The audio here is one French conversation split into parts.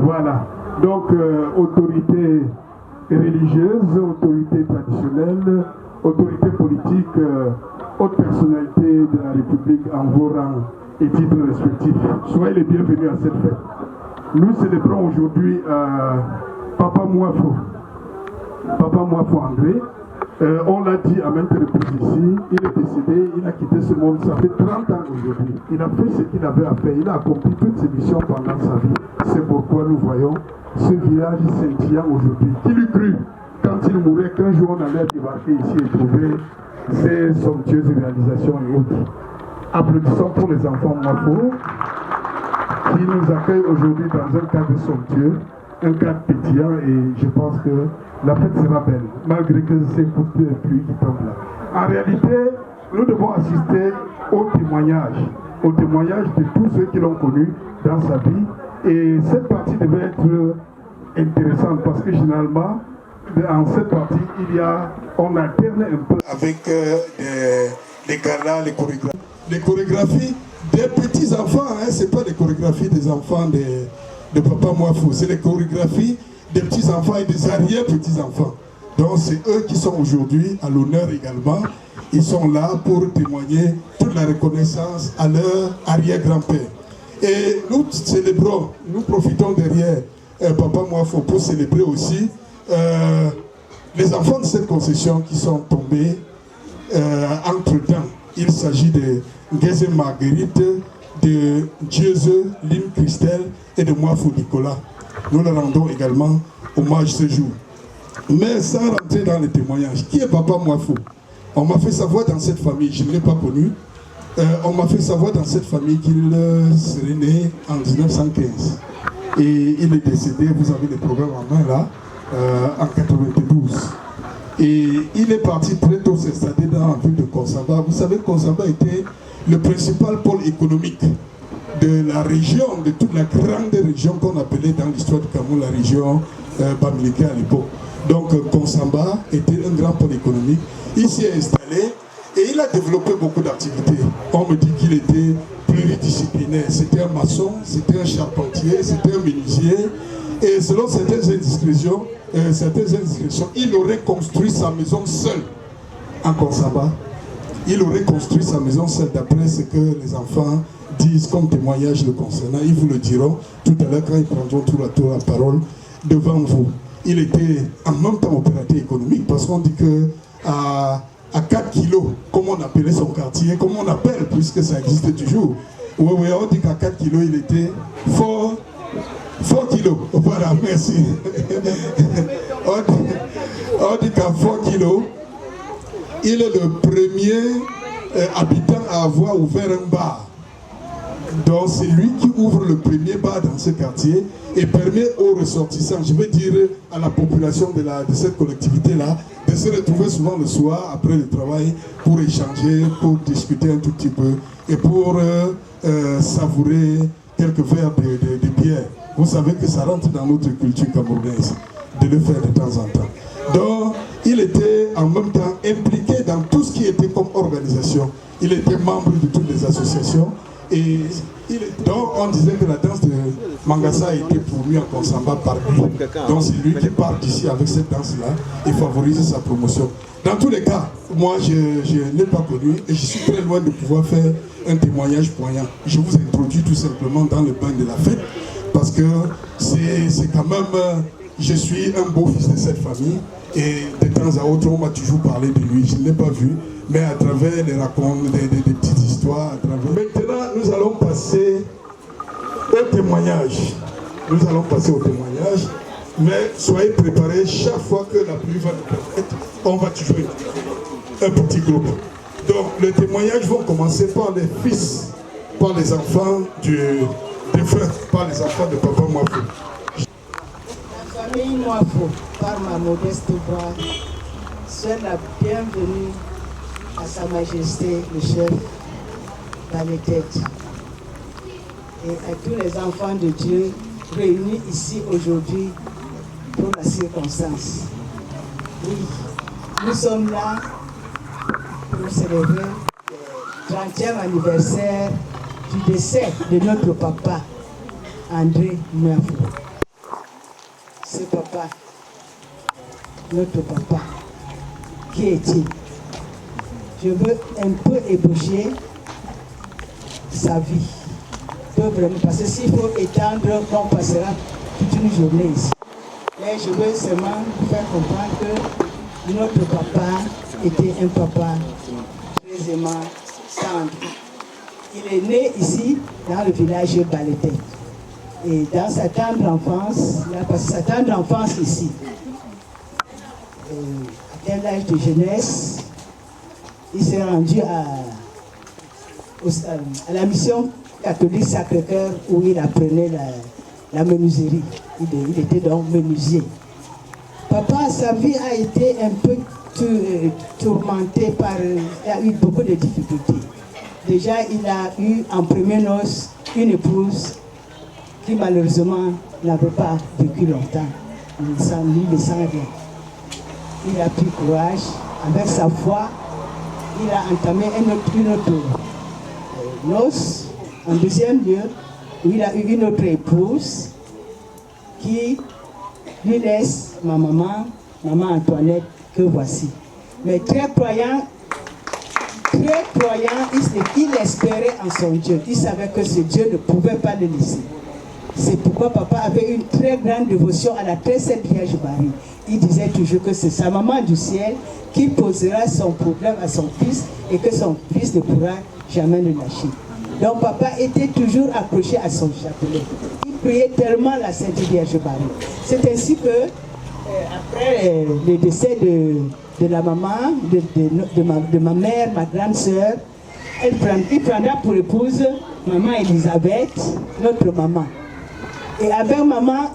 Voilà. Donc, autorité religieuse, autorité traditionnelle, autorité politique, haute personnalité de la République en vos rangs et titres respectifs. Soyez les bienvenus à cette fête. Nous célébrons aujourd'hui Papa Mouafo. Papa Mouafo André. On l'a dit à maintes reprises ici, il est décédé, il a quitté ce monde, ça fait 30 ans aujourd'hui. Il a fait ce qu'il avait à faire, il a accompli toutes ses missions pendant sa vie. C'est pourquoi nous voyons ce village scintillant aujourd'hui. Qui l'eût cru quand il mourait qu'un jour on allait débarquer ici et trouver ces somptueuses réalisations et autres. Applaudissons pour les enfants Mouafo qui nous accueillent aujourd'hui dans un cadre somptueux, un cadre pétillant, et je pense que la fête sera belle, malgré que c'est pour peu de pluie qui tombe là. En réalité, nous devons assister au témoignage de tous ceux qui l'ont connu dans sa vie. Et cette partie devait être intéressante parce que généralement, en cette partie, on alterne un peu avec les galas, les chorégraphies des petits-enfants, hein, c'est pas les chorégraphies des enfants de Papa Mouafo, c'est les chorégraphies des petits-enfants et des arrière-petits-enfants. Donc c'est eux qui sont aujourd'hui à l'honneur également. Ils sont là pour témoigner toute la reconnaissance à leur arrière-grand-père. Et nous célébrons, nous profitons derrière Papa Mouafo pour célébrer aussi les enfants de cette concession qui sont tombés entre-temps. Il s'agit de Ngeze Marguerite, de Dieuze, Lim Christelle et de Mouafo Nicolas. Nous leur rendons également hommage ce jour. Mais sans rentrer dans les témoignages, qui est Papa Mouafo? On m'a fait savoir dans cette famille, je ne l'ai pas connu, on m'a fait savoir dans cette famille qu'il serait né en 1915. Et il est décédé, vous avez les programmes en main là, en 92. Et il est parti très tôt s'installer dans la ville de Konsamba. Vous savez que Konsamba était le principal pôle économique de la région, de toute la grande région qu'on appelait dans l'histoire du Cameroun la région Bamileke à l'époque. Donc Konsamba était un grand pôle économique. Il s'y est installé et il a développé beaucoup d'activités. On me dit qu'il était pluridisciplinaire. C'était un maçon, c'était un charpentier, c'était un menuisier. Et selon certaines indiscrétions, il aurait construit sa maison seul en Konsamba. Il aurait construit sa maison seul d'après ce que les enfants disent comme témoignage le concernant. Ils vous le diront tout à l'heure quand ils prendront tout à tour la parole devant vous. Il était en même temps opérateur économique parce qu'on dit que à 4 kilos, comme on appelait son quartier, comme on appelle puisque ça existe toujours. Oui, on dit qu'à 4 kilos, il était fort kilos. Voilà, merci. on dit qu'à 4 kilos, il est le premier habitant à avoir ouvert un bar. Donc c'est lui qui ouvre le premier bar dans ce quartier et permet aux ressortissants, je veux dire à la population de cette collectivité-là, de se retrouver souvent le soir après le travail pour échanger, pour discuter un tout petit peu et pour savourer quelques verres de bière. Vous savez que ça rentre dans notre culture camerounaise de le faire de temps en temps. Donc il était en même temps impliqué dans tout ce qui était comme organisation. Il était membre de toutes les associations. Et donc on disait que la danse de Mangasa a été promue en Konsamba par lui. Donc c'est lui qui part d'ici avec cette danse-là et favorise sa promotion. Dans tous les cas, moi je ne l'ai pas connu et je suis très loin de pouvoir faire un témoignage poignant. Je vous introduis tout simplement dans le bain de la fête parce que c'est quand même, je suis un beau-fils de cette famille et de temps à autre on m'a toujours parlé de lui. Je ne l'ai pas vu, mais à travers les racontes, des petites histoires. Maintenant, nous allons passer au témoignage. Mais soyez préparés, chaque fois que la pluie va nous permettre, on va toujours un petit groupe. Donc, les témoignages vont commencer par les fils, par les enfants du défunt, par les enfants de Papa Mouafo. La famille Mouafo, par ma modeste voix, souhaite la bienvenue à Sa Majesté le chef Balétête et à tous les enfants de Dieu réunis ici aujourd'hui pour la circonstance. Oui, nous sommes là pour célébrer le 30e anniversaire du décès de notre papa, André Mouafou. Ce papa, notre papa, qui est-il? Je veux un peu ébaucher sa vie. Vraiment, parce que s'il faut étendre, on passera toute une journée ici. Mais je veux seulement vous faire comprendre que notre papa était un papa très aimant, tendre. Il est né ici, dans le village Baleté. Et dans sa tendre enfance, il a passé sa tendre enfance ici. À l'âge de jeunesse, il s'est rendu à la mission catholique Sacré-Cœur où il apprenait la menuiserie. Il était donc menuisier. Papa, sa vie a été un peu tourmentée par... Il a eu beaucoup de difficultés. Déjà, il a eu en première noce une épouse qui malheureusement n'avait pas vécu longtemps. Il ne sent rien. Il a pris courage. Avec sa foi, il a entamé une autre noce. En deuxième lieu, où il a eu une autre épouse qui lui laisse ma maman Antoinette, que voici. Mais très croyant, il espérait en son Dieu. Il savait que ce Dieu ne pouvait pas le laisser. C'est pourquoi papa avait une très grande dévotion à la très sainte Vierge Marie. Il disait toujours que c'est sa maman du ciel qui posera son problème à son fils et que son fils ne pourra jamais le lâcher. Donc papa était toujours accroché à son chapelet. Il priait tellement la Sainte Vierge Marie. C'est ainsi que, après le décès de la maman, de ma mère, ma grande sœur, il prendra pour épouse maman Elisabeth, notre maman. Et avec maman,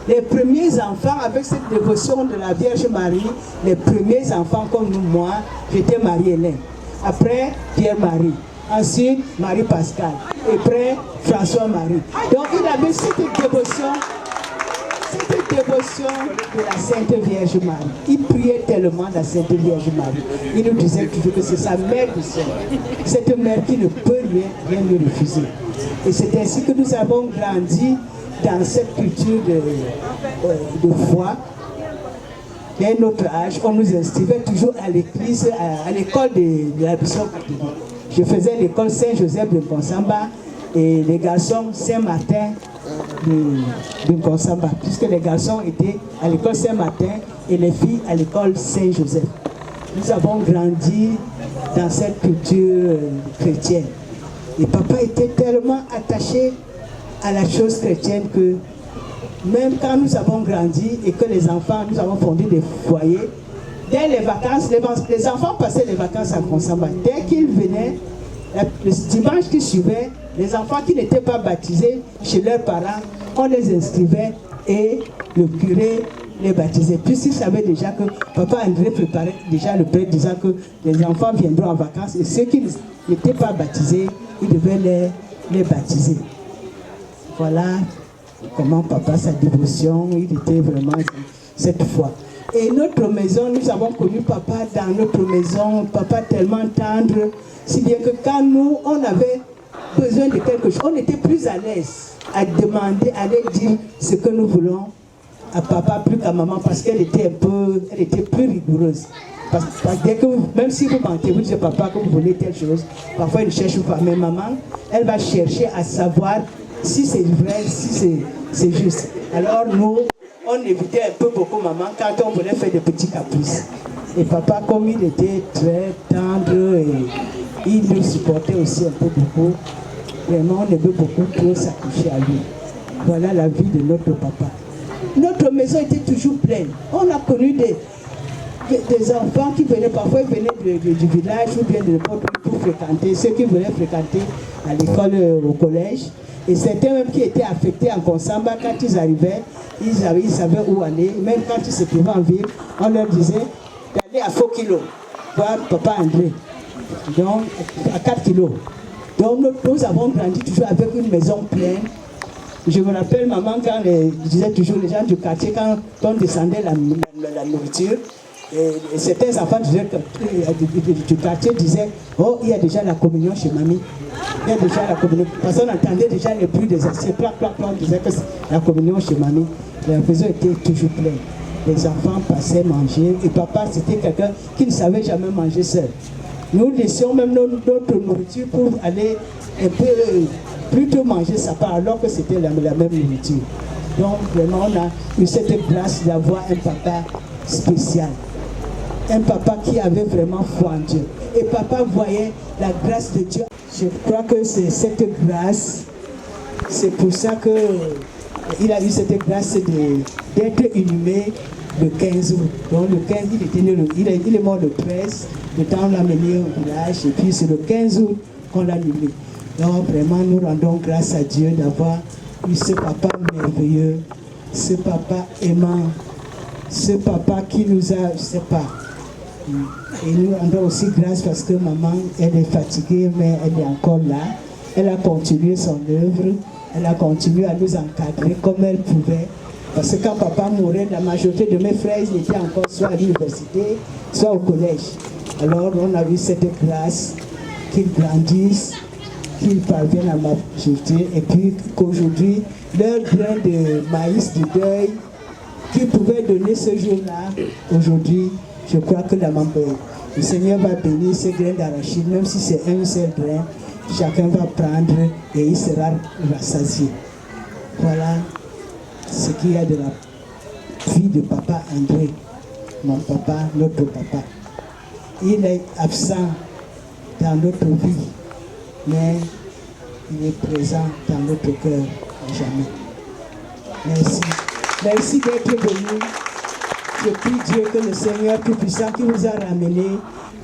les premiers enfants, avec cette dévotion de la Vierge Marie, les premiers enfants comme nous, moi, j'étais Marie-Hélène. Après, Pierre-Marie. Ensuite, Marie-Pascal. Et après, François-Marie. Donc, il avait cette dévotion de la Sainte Vierge Marie. Il priait tellement la Sainte Vierge Marie. Il nous disait toujours que c'est sa mère du ciel. Cette mère qui ne peut rien lui refuser. Et c'est ainsi que nous avons grandi dans cette culture de foi. Dès notre âge, on nous inscrivait toujours à l'église, à l'école de la mission catholique. Je faisais l'école Saint-Joseph de Nkonsamba et les garçons Saint-Martin de Nkonsamba, puisque les garçons étaient à l'école Saint-Martin et les filles à l'école Saint-Joseph. Nous avons grandi dans cette culture chrétienne. Et papa était tellement attaché à la chose chrétienne que même quand nous avons grandi et que les enfants, nous avons fondé des foyers, dès les vacances, les enfants passaient les vacances à Nkonsamba. Dès qu'ils venaient, le dimanche qui suivait, les enfants qui n'étaient pas baptisés chez leurs parents, on les inscrivait et le curé les baptisait. Puisqu'il savait déjà que papa André préparait déjà le père disant que les enfants viendront en vacances et ceux qui n'étaient pas baptisés, il devait les baptiser. Voilà comment papa, sa dévotion, il était vraiment cette foi. Et notre maison, nous avons connu papa dans notre maison, papa tellement tendre, si bien que quand nous, on avait besoin de quelque chose, on était plus à l'aise à demander, à aller dire ce que nous voulons à papa plus qu'à maman, parce qu'elle était elle était plus rigoureuse. Parce que même si vous mentez, vous dites papa que vous voulez telle chose, parfois il ne cherche pas, mais maman, elle va chercher à savoir si c'est vrai, si c'est juste. Alors nous, on évitait un peu beaucoup maman quand on voulait faire des petits caprices. Et papa, comme il était très tendre, et il nous supportait aussi un peu beaucoup, vraiment on aimait beaucoup trop s'accrocher à lui. Voilà la vie de notre papa. Notre maison était toujours pleine. On a connu des enfants qui venaient, parfois ils venaient du village ou bien de n'importe où pour fréquenter, ceux qui venaient fréquenter à l'école, au collège. Et certains même qui étaient affectés en Nkonsamba, quand ils arrivaient, ils savaient où aller. Même quand ils se trouvaient en ville, on leur disait d'aller à Fokilo, voir papa André. Donc, à 4 kilos. Donc, nous avons grandi toujours avec une maison pleine. Je me rappelle, maman, quand je disais toujours les gens du quartier, quand on descendait la nourriture, certains enfants du quartier disaient, oh, il y a déjà la communion chez mamie. Il y a déjà la communion. Parce qu'on entendait déjà les bruits des assiettes. On disait que c'est la communion chez mamie. La maison était toujours pleine. Les enfants passaient manger. Et papa, c'était quelqu'un qui ne savait jamais manger seul. Nous laissions même notre nourriture pour aller un peu plutôt manger sa part, alors que c'était la même nourriture. Donc vraiment, on a eu cette grâce d'avoir un papa spécial. Un papa qui avait vraiment foi en Dieu. Et papa voyait la grâce de Dieu. Je crois que c'est cette grâce, c'est pour ça qu'il a eu cette grâce d'être inhumé le 15 août. Donc le 15, il est mort le 13, le temps on l'a mené au village, et puis c'est le 15 août qu'on l'a inhumé. Donc vraiment, nous rendons grâce à Dieu d'avoir eu ce papa merveilleux, ce papa aimant, ce papa qui nous a, je ne sais pas. Et nous rendons aussi grâce parce que maman, elle est fatiguée, mais elle est encore là. Elle a continué son œuvre, elle a continué à nous encadrer comme elle pouvait. Parce que quand papa mourait, la majorité de mes frères, ils étaient encore soit à l'université, soit au collège. Alors on a vu cette grâce, qu'ils grandissent, qu'ils parviennent à ma majorité, et puis qu'aujourd'hui, leur grain de maïs de deuil qu'ils pouvaient donner ce jour-là, aujourd'hui, je crois que le Seigneur va bénir ces grains d'arachide, même si c'est un seul grain, chacun va prendre et il sera rassasié. Voilà ce qu'il y a de la vie de papa André, mon papa, notre papa. Il est absent dans notre vie, mais il est présent dans notre cœur à jamais. Merci. Merci d'être venu. Je prie Dieu que le Seigneur Tout-Puissant qui vous a ramené,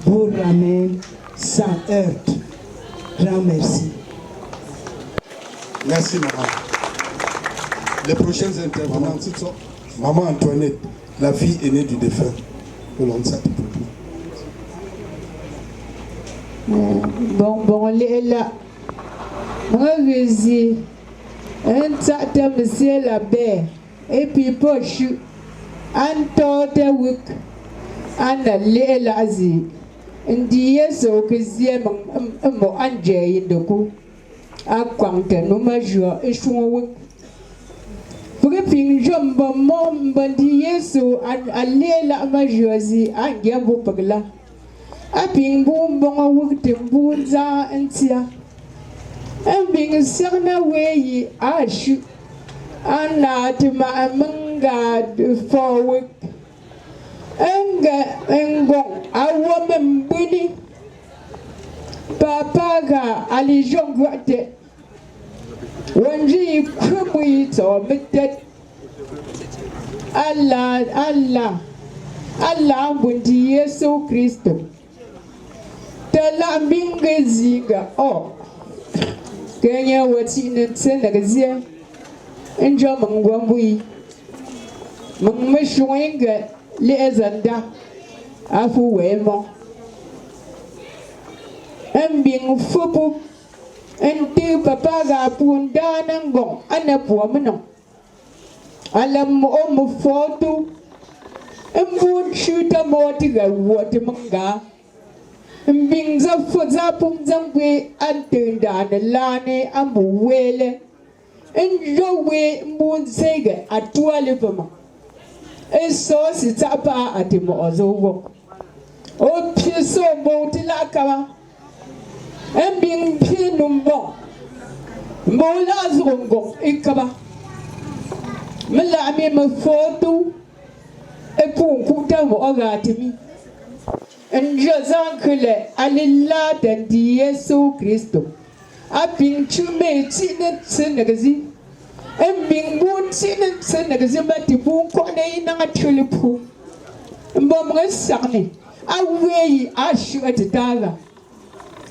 vous ramène sans heurte. Grand merci. Merci, maman. Les prochaines intervenants, c'est ça. Maman Antoinette, la fille aînée du défunt. Bon, là. Réussi. Un certain monsieur l'abbé. Et puis, poche. Un tote wik. Un l'azi. Ndiye so que ziem mo anje indoku. A kwante no major eshwo. Preping jombo mom bandi yesu alela majozi angiabu pagla. A ping boom bongo wukte bunza antia. And being certain way ashu. Anna to my manga forward. Engo a woman bunny. Papa ga alijon grate. When she crumbles or dead. Allah bundi Yesu Christo. Tela binga ziga oh. Kenya wati nagazia. Enjo mangwambui. Mangmeshwenga leezanda. Afu wemo. Mbing fupu. Enti papa ga punda nango. Anapu amano. Alam mo foto. Mbun shuta motiga wati manga. Mbingza fuza pumzangwe antenda lane ambuwele. Enjowe mbun sega atwale pama. Eso sitapa atimo ozowo. O piso mbotila kama. Mbing pinumbo. Mbola zongo ikaba. Mela mi mafoto. Epun kuta mo ogatimi. Njozankele alila dandi Yesu Kristo. Abing chume tine tsenagazi. Mbing bun tine tsenagazi bati bun kone ina tulipu. Mbomre sarne. Aweyi ashu atitaga.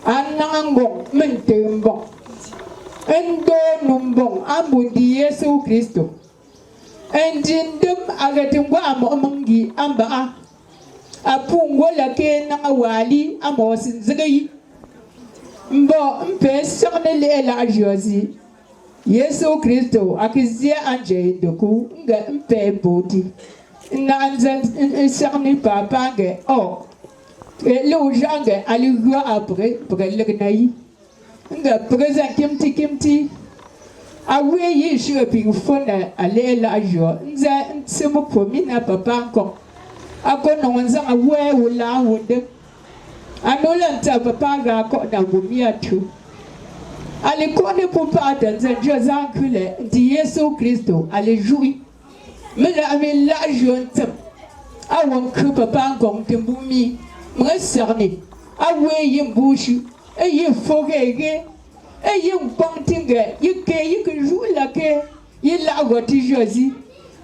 Anango mentembo. Endo numbong amundi Yesu Kristo. Endindum agatingwa amomangi amba. Apungo la ke na wali amosin zagayi. Mbo mpe sakne le la jozi. Yesu Kristo akizia anje ndoku nga mpe boti. Nanzan cerné papa ge oh. Et le jange ali roi après pour le gnaï. Nga présent kimti. Awe yi je pi fona ale la jo. Nza nsemo pomina papa encore. Ako nonza awe wala wonde. Anolanta papa ga ko na gumia tu. Ale kone papa dans Joseph Kule di Yesu Kristo ale joui. Mais la ame la jonte. Awon ku papa ngong tembumi. Mwe cerné. Awe yembushu. E ye fogege. Et il y joue la que il a goûté Josie.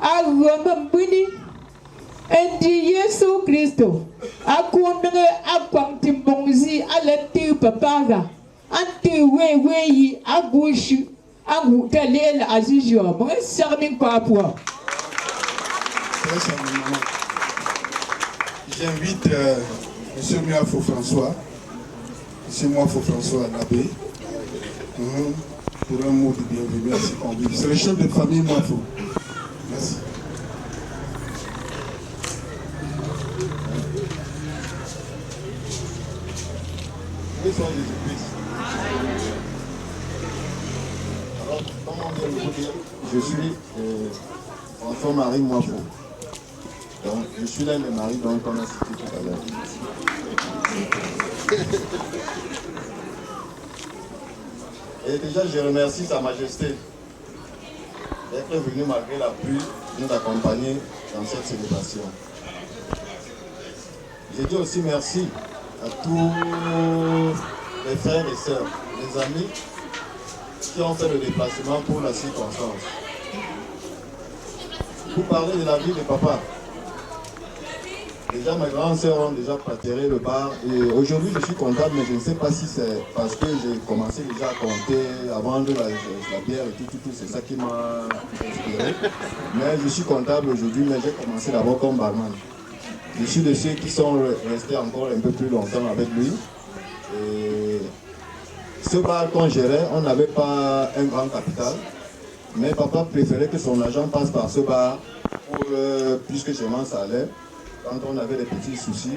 A Rome Bini. Et dit Yesu Christo. A condamné à Quantimbonzi à la tire papa. Ante we a gauche. A goûté à Zizio. Moi, sermi quoi pour. J'invite M. Muafo François. M. Muafo François l'abbé. Pour un mot de bienvenue à ces convives. C'est le chef de famille Muafo. Merci. Alors, comment vous dire, je suis François-Marie Muafo. Donc, je suis l'un des maris dont on a cité tout à l'heure. Et déjà, je remercie Sa Majesté d'être venu malgré la pluie nous accompagner dans cette célébration. Je dis aussi merci à tous les frères et sœurs, les amis qui ont fait le déplacement pour la circonstance. Vous parlez de la vie de papa. Déjà, mes grandes sœurs ont déjà préparé le bar et aujourd'hui je suis comptable, mais je ne sais pas si c'est parce que j'ai commencé déjà à compter, à vendre la bière et tout, c'est ça qui m'a inspiré. Mais je suis comptable aujourd'hui, mais j'ai commencé d'abord comme barman. Je suis de ceux qui sont restés encore un peu plus longtemps avec lui. Et ce bar qu'on gérait, on n'avait pas un grand capital, mais papa préférait que son argent passe par ce bar pour, puisque chez moi ça allait. Quand on avait des petits soucis,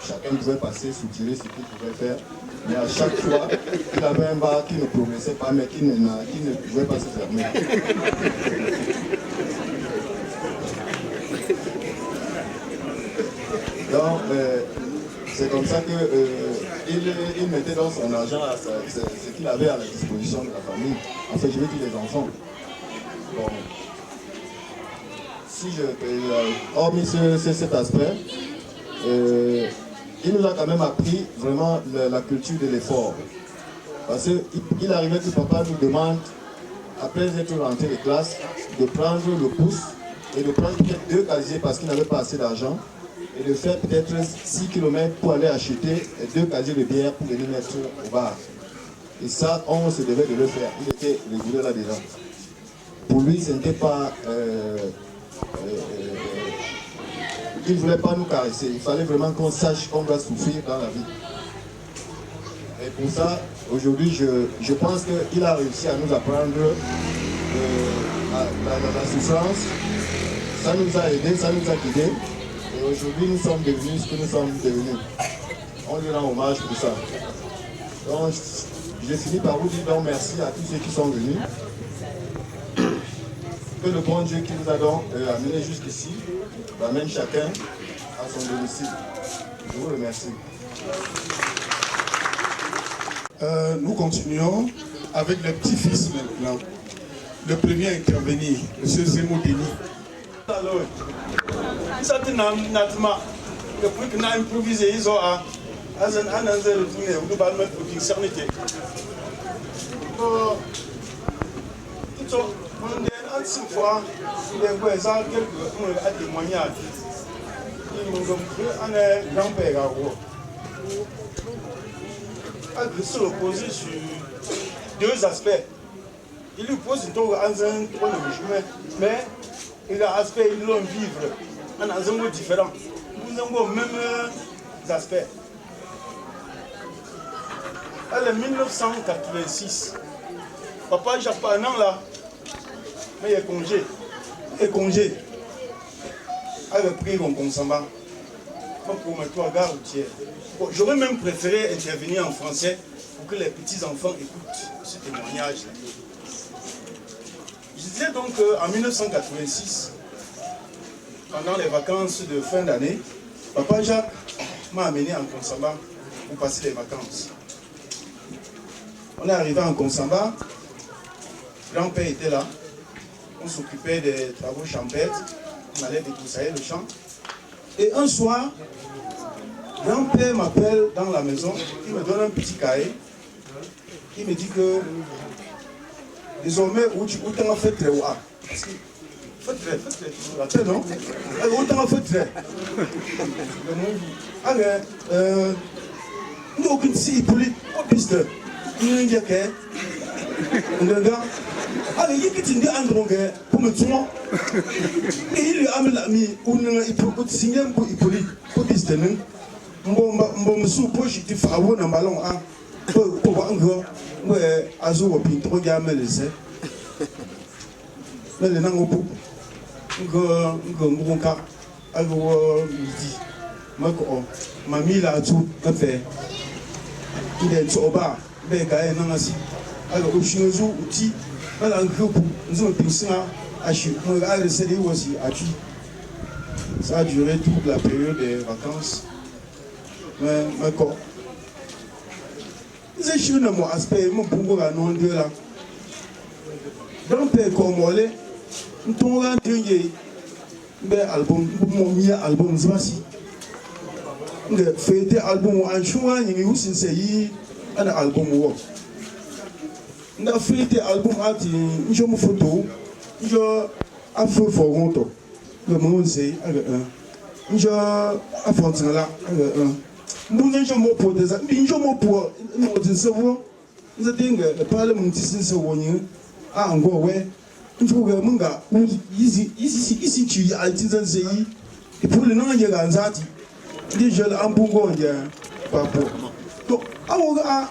chacun pouvait passer, soutirer ce qu'il pouvait faire. Mais à chaque fois, il avait un bar qui ne progressait pas, mais qui ne pouvait pas se fermer. Donc, c'est comme ça qu'il mettait dans son argent ce qu'il avait à la disposition de la famille. En fait, je veux dire les enfants. Bon. Si hormis cet aspect, il nous a quand même appris vraiment la culture de l'effort. Parce qu'il arrivait que papa nous demande, après être rentré de classe, de prendre le pouce et de prendre peut-être 2 casiers parce qu'il n'avait pas assez d'argent et de faire peut-être 6 km pour aller acheter 2 casiers de bière pour venir mettre au bar. Et ça, on se devait de le faire. Il était régulier là-dedans. Pour lui, ce n'était pas... il ne voulait pas nous caresser. Il fallait vraiment qu'on sache qu'on doit souffrir dans la vie. Et pour ça, aujourd'hui, je pense qu'il a réussi à nous apprendre la souffrance. Ça nous a aidés, ça nous a guidés. Et aujourd'hui, nous sommes devenus ce que nous sommes devenus. On lui rend hommage pour ça. Donc, j'ai fini par vous dire donc merci à tous ceux qui sont venus. Que le bon Dieu qui nous a donc amené jusqu'ici amène chacun à son domicile. Je vous remercie. Nous continuons avec les petits-fils maintenant. Le premier à intervenir, M. Zemo Denis. Alors, ça te n'a depuis que nous avons improvisé, ils ont un retourné, ou nous allons mettre pour discerner. Une fois, les voisins, quelques témoignages. Ils m'ont dit un grand-père à vous. Il se reposer sur 2 aspects. Il lui pose une tour en un point de chemin, mais il a aspect, ils l'ont vivre en un mot différent. Nous avons le même aspect. En 1986, papa, j'ai pas un an là. Mais il y a congé. avait pris mon consamba. Pour mettre à gare routière. Bon, j'aurais même préféré intervenir en français pour que les petits-enfants écoutent ce témoignage. Je disais donc qu'en 1986, pendant les vacances de fin d'année, Papa Jacques m'a amené en Consamba pour passer les vacances. On est arrivé en Consamba, grand-père était là, on s'occupait des travaux champêtres, on allait débroussailler le champ. Et un soir, grand-père m'appelle dans la maison, il me donne un petit cahier, il me dit que désormais, où tu as fait très haut. Faites très, tu me rappelles, non? Où tu as fait très. Alors, nous, aucune si, police, au piste, nous, il y a qu'un. Alors, il y a qui t'indique un drôle pour me tuer. Et il lui a mis, il peut signer pour Hippolyte, pour piste, non? Bon, monsieur, pour je te fais un ballon, pour voir un gars, ouais, Azo, pinto, gamin, le sait. Mais les gens ont beaucoup. Un gars, mamie là tout a fait. Il est au bar, ben gars non assis. Alors au chinois outil, alors un groupe, nous avons pensé à chez moi à rester aussi à tu. Ça a duré toute la période des vacances. Mais quoi? C'est chez nous mon aspect, mon bongo à non de là. Dans le comme on l'est, nous avons un album, mon album, c'est aussi. Fêter album en choix, il y a aussi un album. Nous fêter album à je me photo, je a fait for longtemps. Le monde c'est avec un. Je a fait là avec un. Nous avons pour des amis, nous avons pour nous savoir. Nous avons le parlement qui s'est sauvé. Ah encore ouais. Il faut que mon gars, ici tu as été dans ce pays. Et pour le nom de Ganzati. Les jeunes en Bongo, papa. Donc, à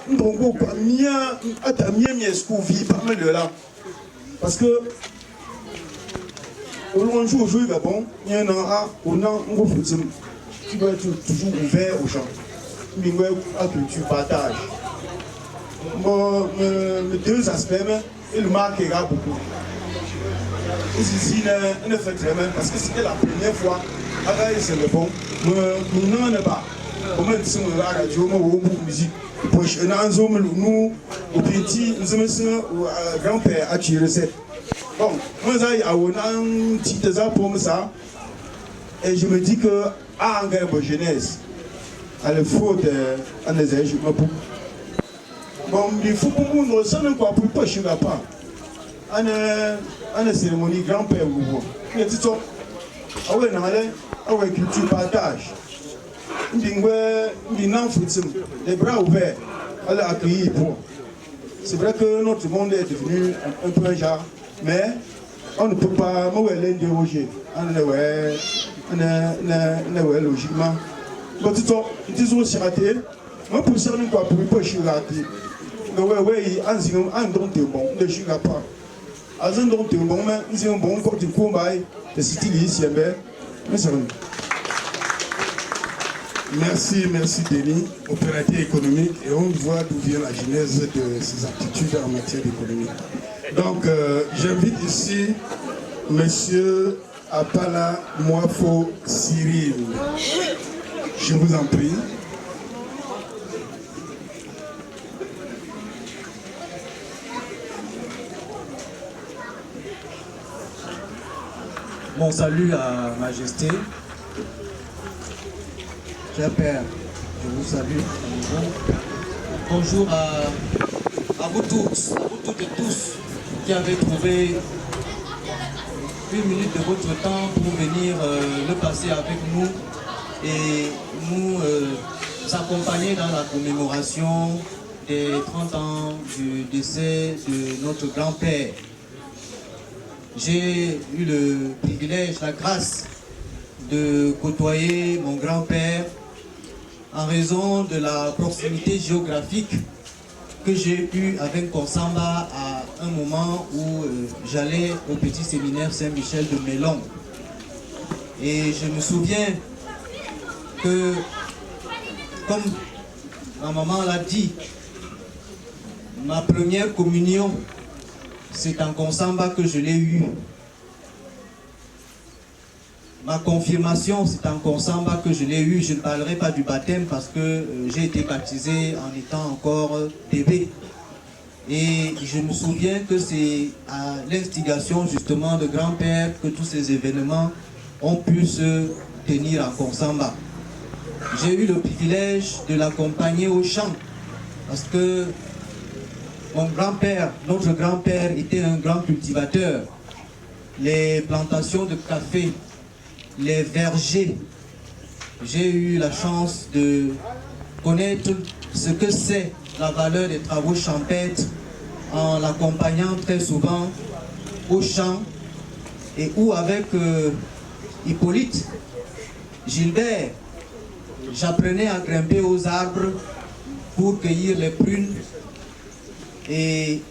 Bongo, mia, à ta mia, scouvi, pas mal de là. Parce que, au long jour, il va bon, il y en a, on a un gros foot, tu dois être toujours ouvert aux gens. Mais à culture, partage. Bon, les deux aspects, il marquera beaucoup. Ici, il ne fait très bien parce que c'était la première fois. Après, c'est le bon. Nous n'en pas. Comment est-ce que la radio, la musique, nous, au petit, nous sommes grand-père à tirer cette. Bon, moi, j'ai un petit désert pour ça. Et je me dis que, à en jeunesse, à la faute, à les âges, bon, il faut pour nous, nous sommes encore plus pas chez la part. Une cérémonie grand-père ou vous. Mais tu sais, ah ouais, non, ah ouais, culture partage. Les bras ouverts, à l'accueillir pour. C'est vrai que notre monde est devenu un peu un genre, mais on ne peut pas l'interroger. On est logiquement. Mais tu sais, aussi raté. Moi, pour ça, nous ne pouvons pas rater. Mais ouais, un don de bon, ne suis pas. Azan donc tu bon mais c'est un bon côté combat de stylisme mais c'est bon. Merci Denis, opérateur économique, et on voit d'où vient la genèse de ses aptitudes en matière d'économie. Donc j'invite ici Monsieur Apala Moafo Cyril. Je vous en prie. Mon salut à Majesté. Cher Père, je vous salue à nouveau. Bonjour à vous tous, à vous toutes et tous qui avez trouvé une minute de votre temps pour venir le passer avec nous et nous accompagner dans la commémoration des 30 ans du décès de notre grand-père. J'ai eu le privilège, la grâce de côtoyer mon grand-père en raison de la proximité géographique que j'ai eue avec Consamba à un moment où j'allais au petit séminaire Saint-Michel de Mélon. Et je me souviens que, comme ma maman l'a dit, ma première communion, c'est en Konsamba que je l'ai eue. Ma confirmation, c'est en Konsamba que je l'ai eue. Je ne parlerai pas du baptême parce que j'ai été baptisé en étant encore bébé. Et je me souviens que c'est à l'instigation justement de grand-père que tous ces événements ont pu se tenir en Konsamba. J'ai eu le privilège de l'accompagner au champ parce que mon grand-père, notre grand-père était un grand cultivateur. Les plantations de café, les vergers, j'ai eu la chance de connaître ce que c'est la valeur des travaux champêtres en l'accompagnant très souvent au champ et où avec Hippolyte, Gilbert, j'apprenais à grimper aux arbres pour cueillir les prunes et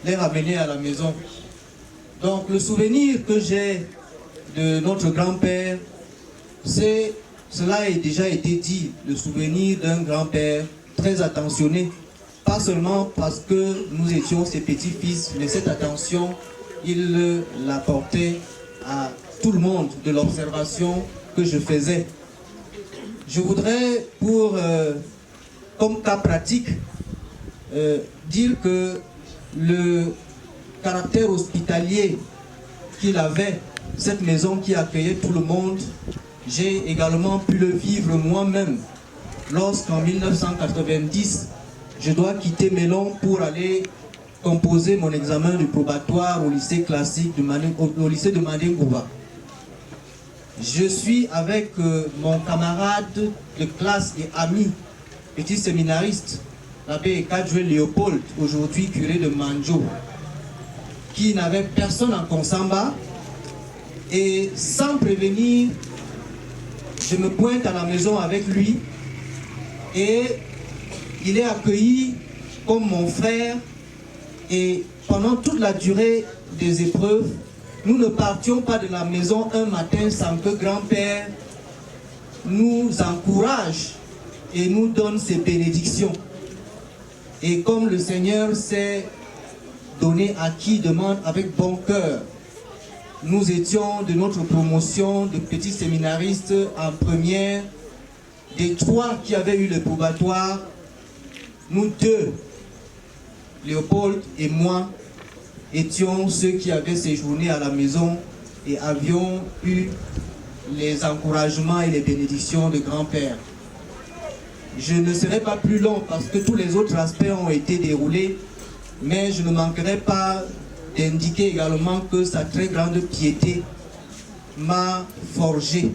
les ramener à la maison. Donc le souvenir que j'ai de notre grand-père, cela a déjà été dit, le souvenir d'un grand-père très attentionné, pas seulement parce que nous étions ses petits-fils, mais cette attention, il la portait à tout le monde de l'observation que je faisais. Je voudrais, comme cas pratique, dire que le caractère hospitalier qu'il avait, cette maison qui accueillait tout le monde, j'ai également pu le vivre moi-même lorsqu'en 1990, je dois quitter Mélon pour aller composer mon examen du probatoire au lycée classique, au lycée de Mandengouba. Je suis avec mon camarade de classe et ami, petit séminariste, l'abbé Kadjoué Léopold, aujourd'hui curé de Manjo, qui n'avait personne en Konsamba. Et sans prévenir, je me pointe à la maison avec lui et il est accueilli comme mon frère. Et pendant toute la durée des épreuves, nous ne partions pas de la maison un matin sans que grand-père nous encourage et nous donne ses bénédictions. Et comme le Seigneur s'est donné à qui demande avec bon cœur, nous étions de notre promotion de petits séminaristes en première, des 3 qui avaient eu le probatoire, nous 2, Léopold et moi, étions ceux qui avaient séjourné à la maison et avions eu les encouragements et les bénédictions de grand-père. Je ne serai pas plus long parce que tous les autres aspects ont été déroulés, mais je ne manquerai pas d'indiquer également que sa très grande piété m'a forgé.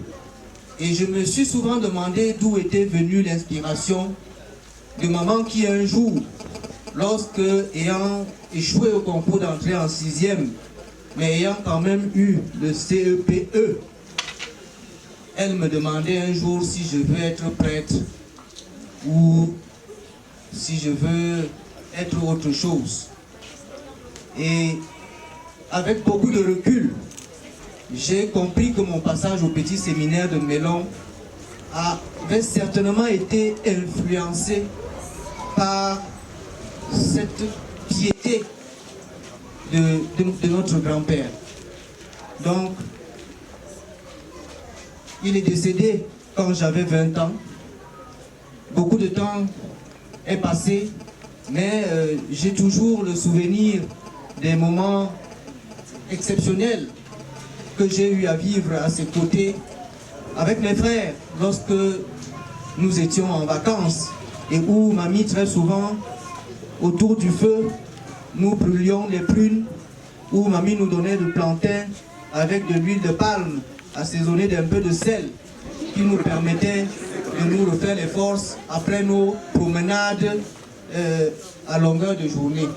Et je me suis souvent demandé d'où était venue l'inspiration de maman qui un jour, lorsque ayant échoué au concours d'entrée en 6e, mais ayant quand même eu le CEPE, elle me demandait un jour si je veux être prêtre ou si je veux être autre chose. Et avec beaucoup de recul, j'ai compris que mon passage au petit séminaire de Mélon avait certainement été influencé par cette piété de notre grand-père. Donc, il est décédé quand j'avais 20 ans. Beaucoup de temps est passé, mais j'ai toujours le souvenir des moments exceptionnels que j'ai eu à vivre à ses côtés avec mes frères lorsque nous étions en vacances et où mamie très souvent autour du feu nous brûlions les prunes, où mamie nous donnait du plantain avec de l'huile de palme assaisonnée d'un peu de sel qui nous permettait de nous refaire les forces après nos promenades à longueur de journée.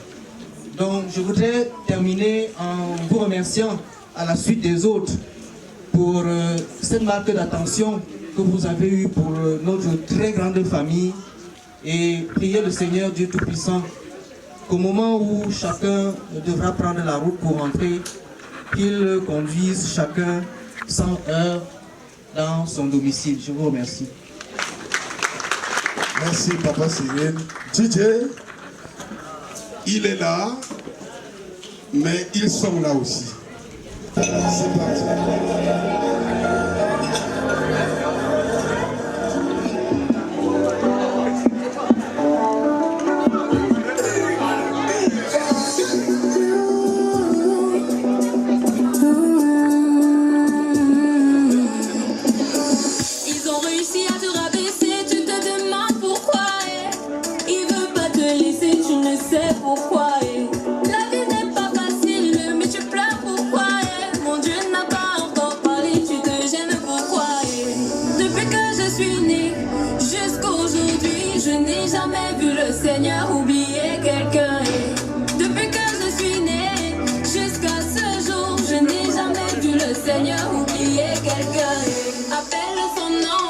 Donc je voudrais terminer en vous remerciant à la suite des autres pour cette marque d'attention que vous avez eue pour notre très grande famille et prier le Seigneur Dieu Tout-Puissant qu'au moment où chacun devra prendre la route pour rentrer, qu'il conduise chacun sans heurts dans son domicile. Je vous remercie. Merci, Papa Cyril. DJ, il est là, mais ils sont là aussi. C'est parti. Pourquoi la vie n'est pas facile, mais tu pleures pourquoi mon Dieu n'a pas encore parlé, tu te gênes pourquoi depuis que je suis née jusqu'à aujourd'hui, je n'ai jamais vu le Seigneur oublier quelqu'un. Depuis que je suis née jusqu'à ce jour, je n'ai jamais vu le Seigneur oublier quelqu'un. Appelle son nom.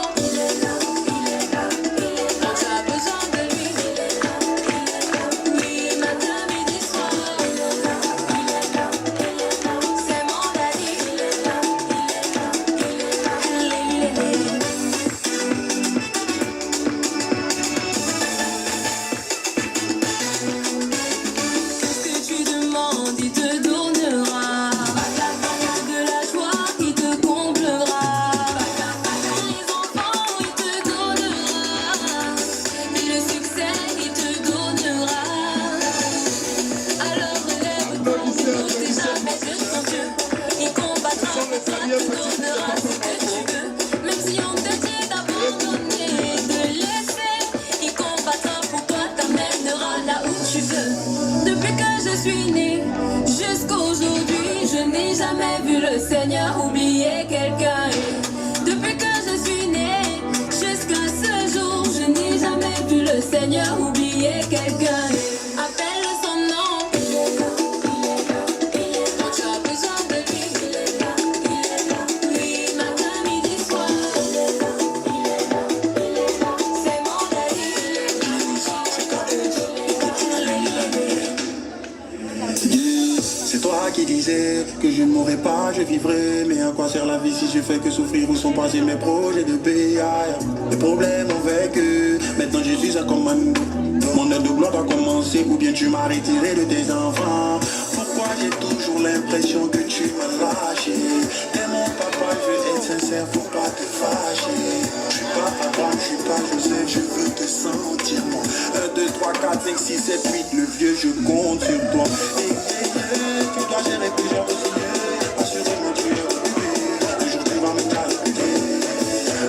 Seigneur, oublier quelqu'un. Depuis que je suis née jusqu'à ce jour, je n'ai jamais vu le Seigneur oublier quelqu'un. Appelle son nom. Quand tu as besoin de lui, lui, matin, midi, soir. C'est mon Dieu, c'est toi qui disais que je ne mourrais pas, je vivrai. Mais à quoi sert la vie si je fais que souffrir? Où sont passés mes projets de paix? Les problèmes ont vécu, maintenant je suis un commande. Mon heure de gloire doit commencer, ou bien tu m'as retiré de tes enfants. Pourquoi j'ai toujours l'impression que tu m'as lâché? T'es mon papa, je veux être sincère, faut pas te fâcher. Je suis pas papa, je suis pas Joseph, je veux te sentir moi. 1, 2, 3, 4, 5, 6, 7, 8, le vieux, je compte sur toi. Tu dois gérer plusieurs dossiers. Assurément tu es occupé. Un jour tu vas me calculer.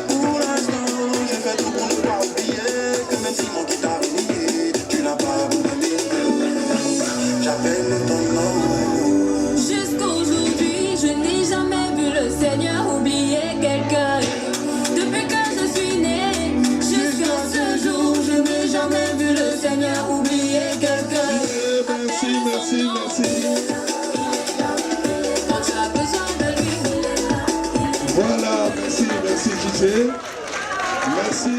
Pour l'instant, je fais tout pour ne pas oublier que même si mon guitare est nié, tu n'as pas abandonné. J'appelle ton nom. Jusqu'aujourd'hui, je n'ai jamais vu le Seigneur oublier quelqu'un. Depuis que je suis née jusqu'à ce jour, je n'ai jamais vu le Seigneur oublier quelqu'un. Merci, merci, merci. Voilà, merci, merci DJ. Merci.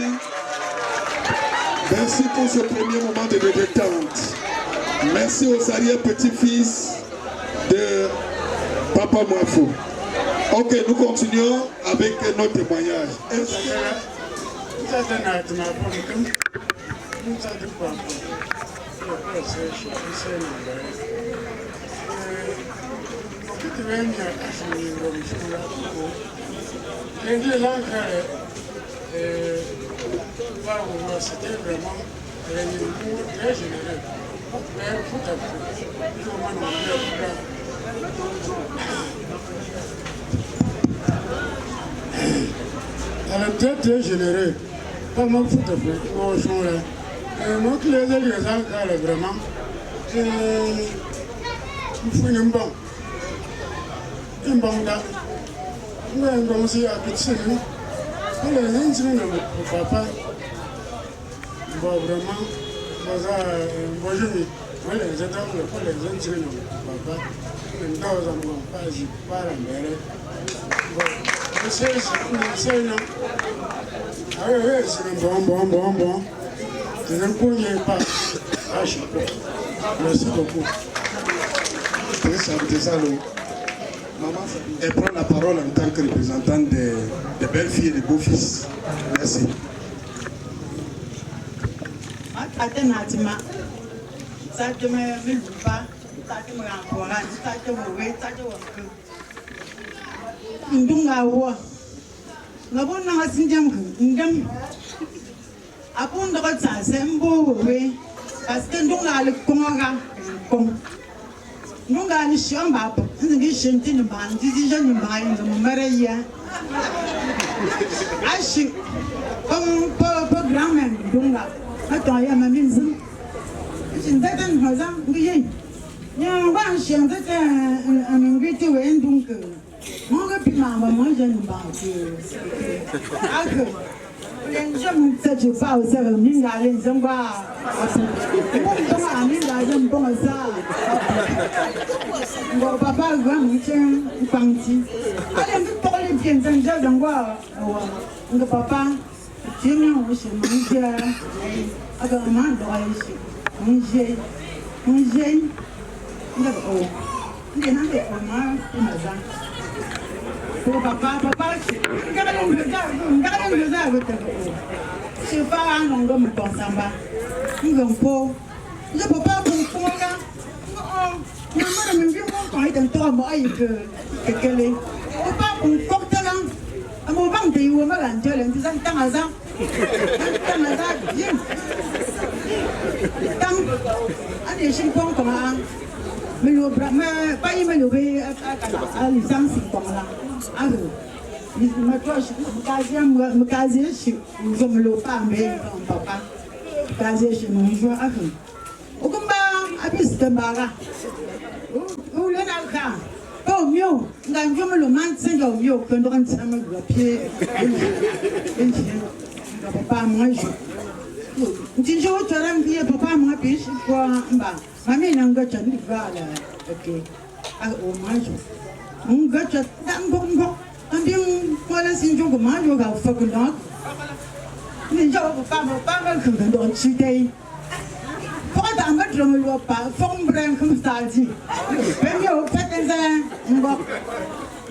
Merci pour ce premier moment de détente. Merci aux arrière-petits-fils de Papa Mwafo. Ok, nous continuons avec nos témoignages. C'était vraiment un humour très généreux. Tout à fait. Elle est très très généreux. Pas mal tout à fait. Moi qui les ai vraiment. Il faut une banque. Une banque là. Une banque aussi à petit. Les gens pour papa. Bon, vraiment, bonjour. Moi, les gens pour les gens papa. Nous n'avons pas la mère. Bon, c'est non. Ah oui, c'est bon. Je ne connais pas. Ah, je sais pas. Merci beaucoup. C'est ça, Elle prend la parole en tant que représentante des belles-filles et des beaux-fils. Merci. Nunga ni shamba ngi shenti ni bandi di jani mai no mareya ashi programme dunga ato ya maminzu ndatan hoza ngi ya ba shen tete amingiti wen dunga mo ga pi mama mo jani ba ke连这么这就报这个民家人生吧，我懂啊，民家人懂啥？我爸爸我以前放弃，啊，连个道理变成这种话，我爸爸今年我是农家，啊个妈都还是农家，那个哦，你那个我妈怎么样？我爸爸，你看那个在我这个，是发完农个没帮上吧？你跟婆，你爸爸不帮个，哦，你妈的明天我讲一点多么一个嘞，我爸不帮的啦，我帮的我们两家人就当下子，当，俺也是帮忙啊。没有不没把你们留给李长信光了，啊个，你们主要是没干这事，你说没留爸没爸爸，干这事侬说啊个，我跟爸阿比是的爸个，我来那看，搞没有，俺说没留满真有没有，很多人吃么个皮，跟钱，爸爸没说，你今天我觉得你爸爸没必须光吧。Kami nang gacan juga lah, okay. Aku maju, gacan dan bongkok, tapi kalau sinjung kemaju kau fakultas, ni jauh apa kerja don citi. Kau dah amat ramai lupa, form brand kamu sahaja. Pemio fat enzan, bongkok,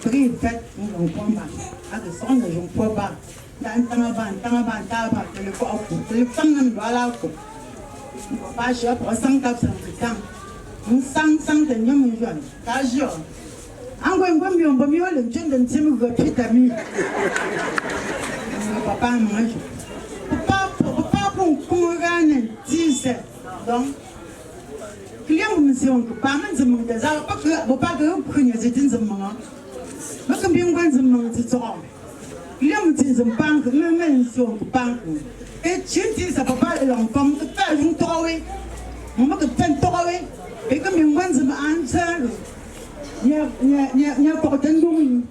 beri fat bongkok pamba. Aku sonda jong pamba, dan tangan ban, telefon aku, telefon nam jual aku. 把小婆上到上去当，上的你们远，大小，俺我没有人真的这么个皮的米。爸爸妈说，爸不公干呢，几岁？懂？两我们是用爸们怎么的？然后我爸个不肯是真怎么啊？我跟别人怎么去做？两我们真是帮个，慢慢是用帮个。 前提是爸爸的老公，个带用到位，我们个分到位，别个明白怎么安车了。你保证东西，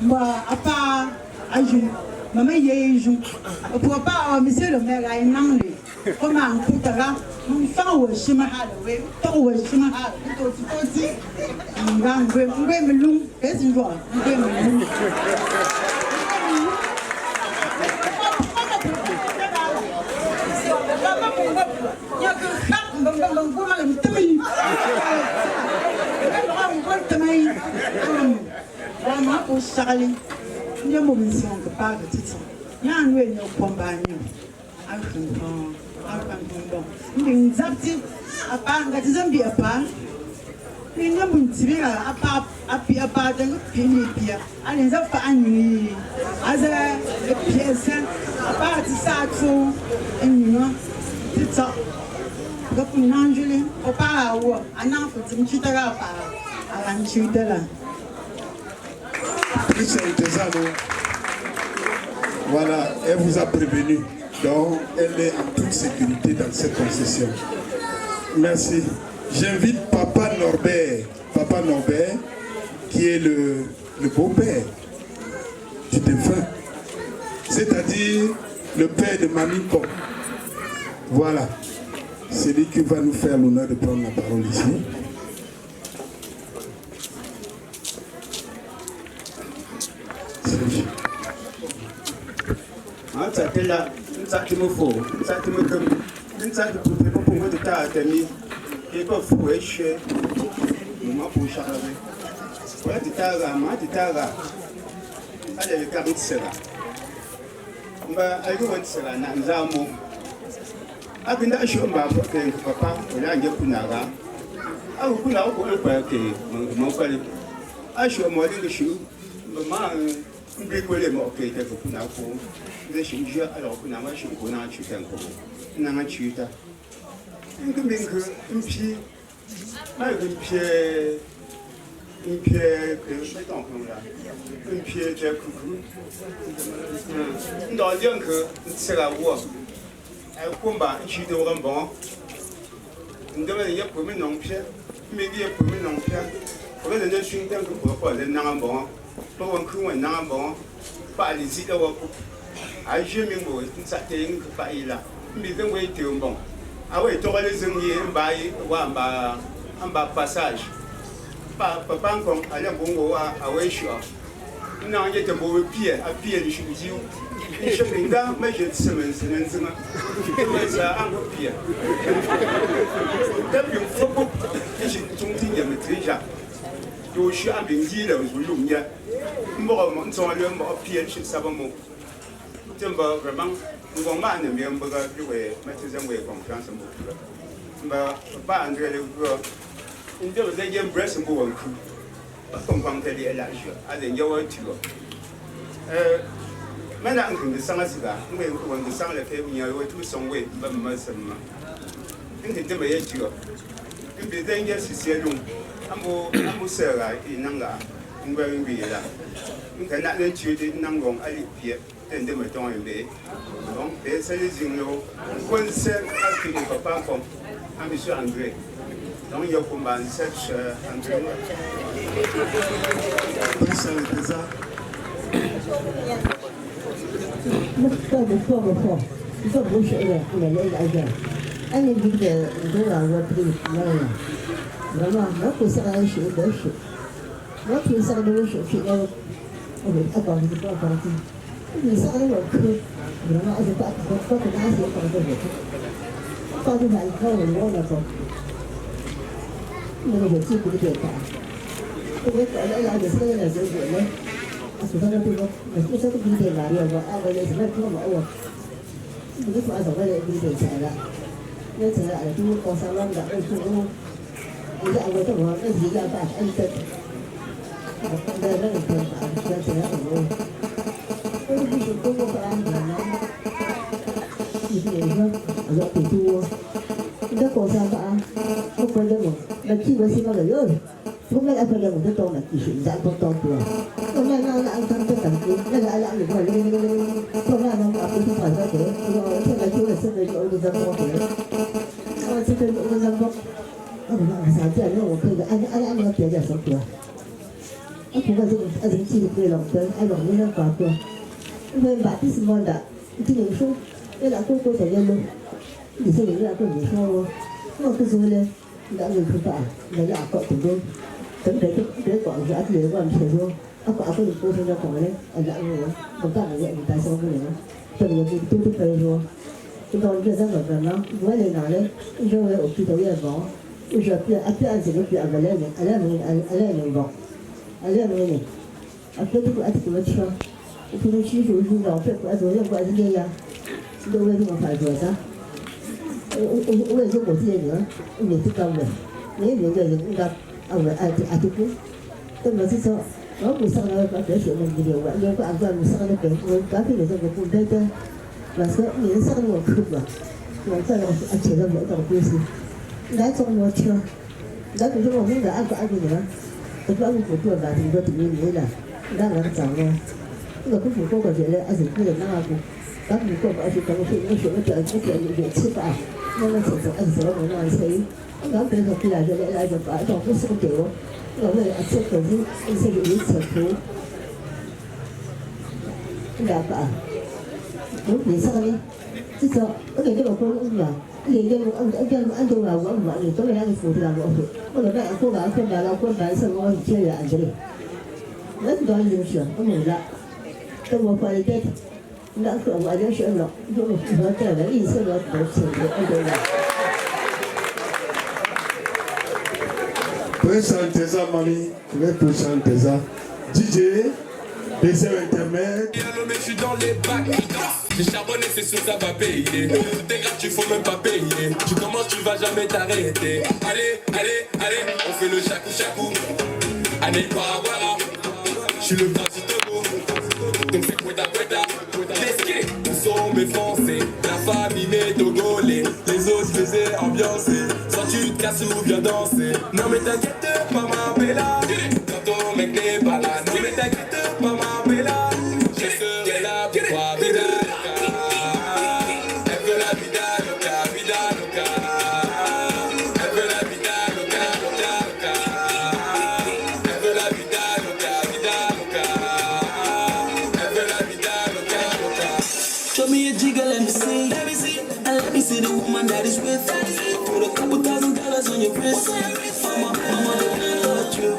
我阿爸阿叔，妈妈爷爷叔，我爸我们这人来来弄的，我忙不得了，放我什么哈的喂，到我什么哈的，多子，让我们弄，别是说，我们弄。 Sali,你莫名其妙个八个这种，伢因为有光板呢，还很多，你咋子？阿爸，我这种别爸，你那门这边啊，阿爸这个便宜点，阿你这饭你，阿这便宜，阿爸这杀猪，你呢？这种，我不能去嘞，我爸我，阿那父亲去得了吧，阿俺去得了。 Voilà, elle vous a prévenu. Donc, elle est en toute sécurité dans cette concession. Merci. J'invite Papa Norbert, qui est le beau-père du défunt, c'est-à-dire le père de Mamie Pop. Voilà, c'est lui qui va nous faire l'honneur de prendre la parole ici. Voilà, tu t'as allez, le carré de cela. Allez, on sera dans un mot. Après, je suis un papa, on a un punara. Ah, vous pouvez avoir un peu de mon collègue. Ah, je suis un moyen de chou. Maman, un peu de mots qui étaient pour la peau. Je suis alors qu'on a marché pour un chuta. On a un chuta. Un pied. Un pied de coucou. Dans le que c'est la voie. Un combat, je dois un bon. Nous devons y avoir pour non pied, mais il y a pour non pied. Pour les gens qui ont pour les non bon, pour un coup, un non bon, pas les idées au coup. À jamais moi, une certaine que pas là. Mais d'un way to bon. Ah oui, tu auras les amis, un bas passage. Papa encore allez bon à Weishua. Non, il y a un beau pied, à pied de chez vous. Et je suis là, mais je suis semaine. Je suis un peu pied. Depuis un peu, je suis tombé dans le déjà. Je suis un peu dit là, je vous dis. Moi, mon son allait me pied chez Savamo. Tu vois vraiment, nous avons mal, mais on va jouer, mettre des amis confiance en moi. Pas André le gars. In the day, you breast and go on crew. From Panteli Elijah, as in your two. Man, I'm going to summer cigar, when the summer came your way to some way, but Muslim. In the day, you. In the day, yes, you see a room. I'm Sarah in Nanga, in wearing Villa. You cannot let you did Nangong, I live here, then the Madonna Bay. Don't they say, you know, one said, asking for Papa, I'm sure Andre. Donc il y a pour moi cette André.那个有进步的点吧，我搞了2年3年就有了，手上的这个，我这个比点哪里我按个什么做嘛我，你就说按什么比点钱了，那钱啊就搞3万的，就我这我这我那1万8按的，那个钱吧，那钱我，我就是中国本来呢，你说我要给多。nó còn sao cả không phải đâu mà khi mà xin nó là ơi không phải phải đâu một cái là chỉ sự dạng con to tuổi hôm nay nó ăn thăm cái cảnh gì nó lại ăn được rồi hôm nay nó ăn cái phải ra thế rồi thế là chú là xin về chỗ đi ra phố thế xin về chỗ đi ra phố sáng giờ nó một cái anh nó tiền là sống tuổi anh cũng phải dùng chi được lòng tới anh lòng như nó quá tuổi nên bạn thích món đã thì những số đây là cô phải lên luôn thì sao lại có gì sao nó cứ rồi lên đã người không phải là đã cọ từng đôi tấm đấy cọ giá thì để làm chuyện luôn ác cọ có được cô không ra cọ đấy anh đã người công tác là vậy người ta sao cái này từ người tu về rồi chúng tôi đưa ra rồi nó với lời nào đấy rồi ở khi tới giờ có giờ kia anh sẽ có chuyện về lên này anh lên vòng anh lên này anh cứ anh cứ nói cho khi nó chỉ rồi nó phải qua rồi qua cái gì à đâu đây không phải rồi sao我也说我自己女儿也是高的，没有个人应该我就不，但我是说，我不上来把这些人给留了，要不按照你上来给我刚才那个不对的，我说你上来我哭了，我在我写了我的故事，来中我听，来比如说我们的按个人，我不按我做的，很多等于没了，让我找我，我不服过觉得而且个人那个。当你过而且等我学了点吃饭，那个时候我那谁，然后别说来就把这不是给我，我为吃可是一些有吃苦，两个，你上呢，至少我给这个工资啊，你这个按多少我你都让你付掉我说那过完分完了过完生活接着按这里，那多少人选我没了，等我回来再。那个我就说了，我带了意思了，都是我这个。vais chanter ça, mamie. Je vais tout chanter ça. DJ, deuxième intermède. Je suis dans les bacs. J'ai charbonné, c'est sûr ça va payer. Tout est gratuit, faut même pas payer. Tu commences, tu vas jamais t'arrêter. Allez, allez, allez, on fait le chacou. Allez, voilà. Je suis le Francis Togo. Donc c'est Kweta. Les skates sont mes Français. La famille mes Togolais. Les autres faisaient ambiancer. Soit tu te casses ou viens danser. Non mais t'inquiète pas ma bella. Quand ton mec n'est pas là. Non mais t'inquiète pas ma bella. Je serai là pour toi, vida loca. Elle veut la vida loca. Elle veut la vida loca. Elle veut la vida loca. Elle veut la vida loca. Show me a jigger, let me see. And let me see the woman that is with. Put a couple $1,000 on your wrist. Mama, don't touch you.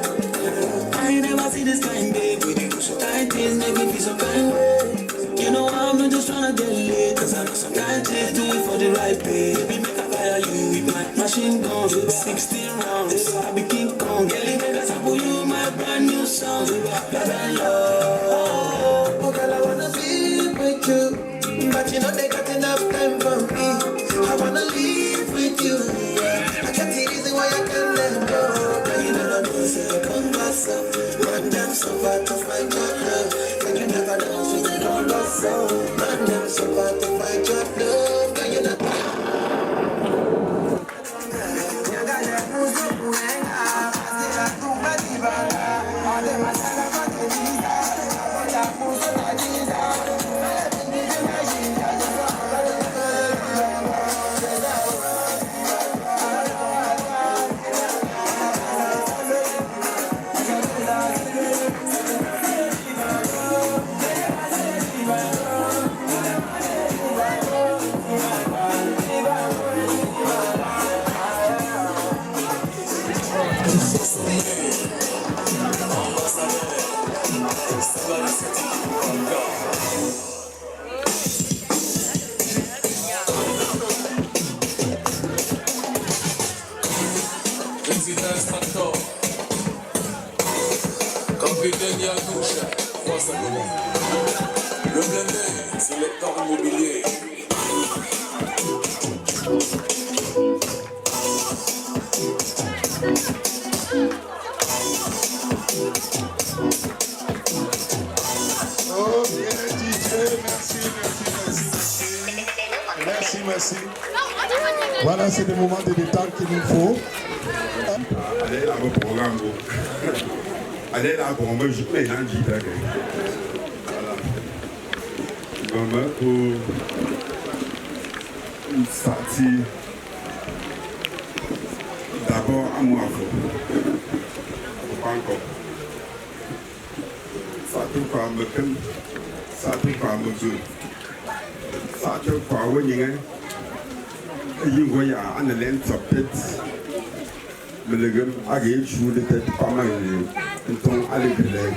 I ain't never see this kind, baby. Tight things make me feel some kind of way. You know I'm not just tryna get lit, cause I know some kind chicks do it for the right pay. Baby, make I fire you with my machine gun. 16 rounds, I be King Kong. Girl, make I sample you my brand new song. Baby, love. Oh, girl, I wanna be with you, but you know they got enough time for me. I wanna live with you, yeah. I can't see reason why I can't let go. Girl, you know I say I come myself. Man, them so far to find your love. And you never know, so you don't go so. Man, them so far to find your love. Girl, you not Le blindé, c'est le temps immobilier. Oh bien DJ, merci. Voilà, c'est des moments de détente qu'il nous faut. Allez là, au programme. Allez là, pour moi, je mets un guitare. Voilà. Maman, pour une sortie, d'abord à moi, pas encore. Ça tout pas me calme, ça tout pas me joue. Ça tout pas oui, il voyait un élève sur tête. Mais le gars a gagné joue de tête pas mal. Então, alegre,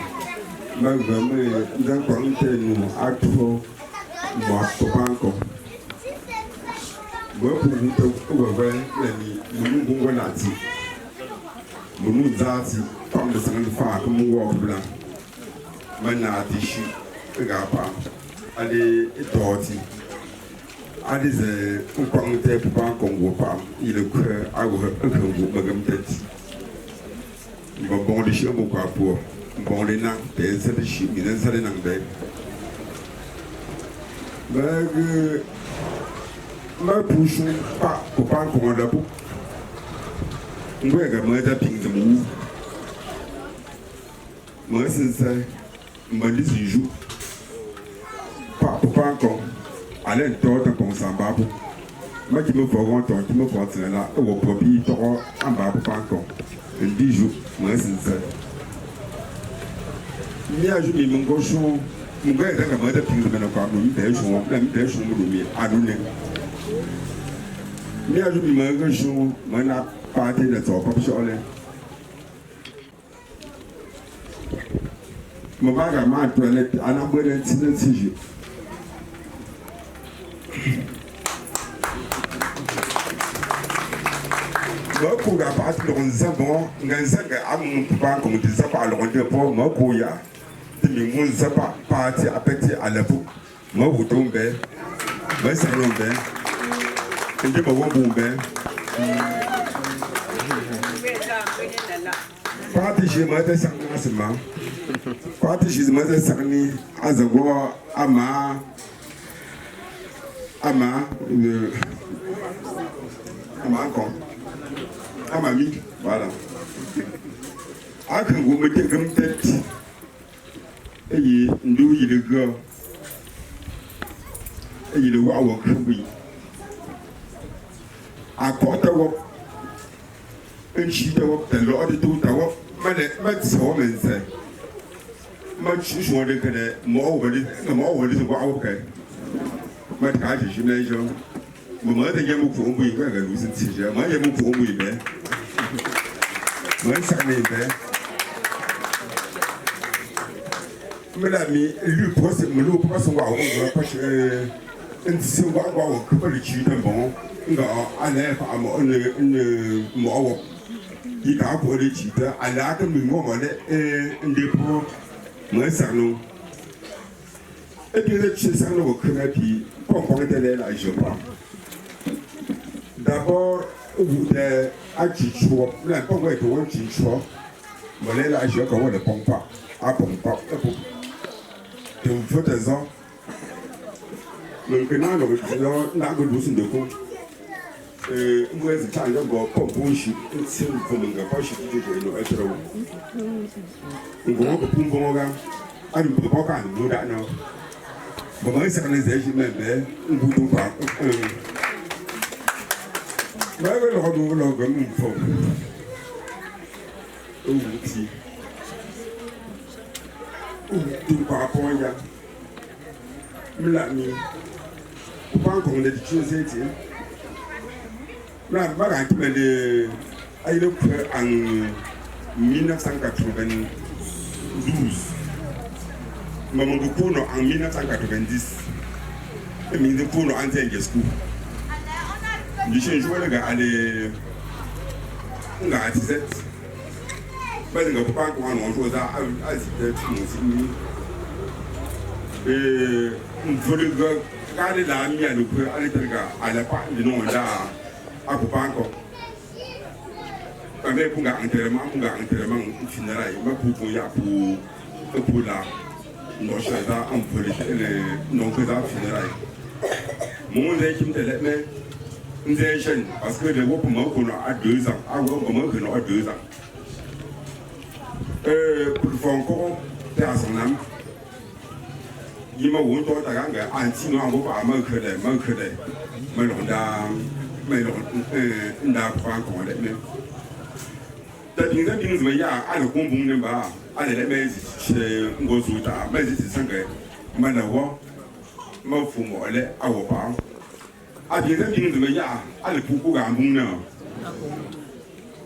mas vamos dar conta no ato do banco. Vou perguntar o governo, ele não vai nati, não dá-se, como se não faz como o outro lá, mas nati se pegar para ali e torce, ali se conta para banco o pam, ele quer agora o banco bagam bon les chiens beaucoup à pour bon les nains des chiens les nains les nains ma pousse pas pour pas qu'on a pour moi également j'ai ping de mou moi c'est ça me dit un jour pas pour pas qu'on allait toi qu'on s'en va pour moi qui me feront ton qui me porte là au propre toi en bas pour pas qu'on 10 jours, moi c'est ça. Il y a joué mon cochon, mon gars est capable de pincer dans le corps, des jours, à nous. Il y a joué mon cochon, mon a parti de son propre cholet. Mon bagage m'a toilette, à la bonne de 6 jours. ko ga ba ti lon zabo ngan zanga am pa ko ti zaba lon de po ma ko ya ti mi mun zaba pa ti apeti alebu ma wuto be ma sa no be ndi ma wo bu be pa ti je ma ta sang na sma pa ti je ma ta sang ni azago ama encore. À mamie, voilà. À quand vous mettez comme tête, et nous, il est gars, et il est waouh, oui. À quoi t'as wop, un chien t'as wop, t'as l'ordre de tout, t'as wop, mais c'est vraiment ça. Mais je suis en train de moi, on va dire, c'est quoi, ok. Mais quand je suis là, moi, je suis beaucoup de gens qui ont été là. Moi, je suis beaucoup de gens qui ont été là. Moi, je suis beaucoup de gens. Madame, le procès, le procès, on va parce que si on va voir que le tuer d'un bon, on va aller à une mort. Il a pour le tuer, à la que nous m'avons un dépôt, moi, ça nous. Et puis, le tuer, ça nous a puis, pour qu'on ait là, je crois. D'abord, vous êtes à Chichou, là, pas moi, tu vois, Chichou, mais là, je vois le pompe pas, à pompe pas, tu me fais des ans. Donc, maintenant, on a un douze de coup. Moi, c'est un peu comme bouche, c'est une forme de poche qui est dans le être. On voit que pour moi, on ne peut pas nous donner. Bon, c'est un exercice, mais on ne peut pas. Je vais le renouveler comme une forme. Outil. Outil par rapport à ya. L'ami. Pas encore on a dit choses étiez. Là, voilà qui m'a dit. Il est en 1992. Maman Goupouno en 1990. Et Maman Goupouno en Tiengescu. Je suis joué le gars à les. On a 17. Mais je ne peux pas qu'on joue à 17. Et on veut garder la mis à nous à l'état à la part du nom là à Coupa encore. Quand même pour enterrement, funérailles, mais pour la. Nous sommes en funérailles. Mon équipe de l'être. Nous sommes jeunes parce que le groupe qu'on a 2 ans, qu'on a 2 ans. Pour le faire encore, c'est à son âme. Il m'a dit que anti nous pas à mercredi, mais on a pas encore les mêmes. T'as dit que nous sommes à le combo de bas, à les mêmes chez Ngozuta, mais c'est ça que Manawa, ma fou moi, les à vos parents. À bien sûr, nous sommes à l'époque à Mouna.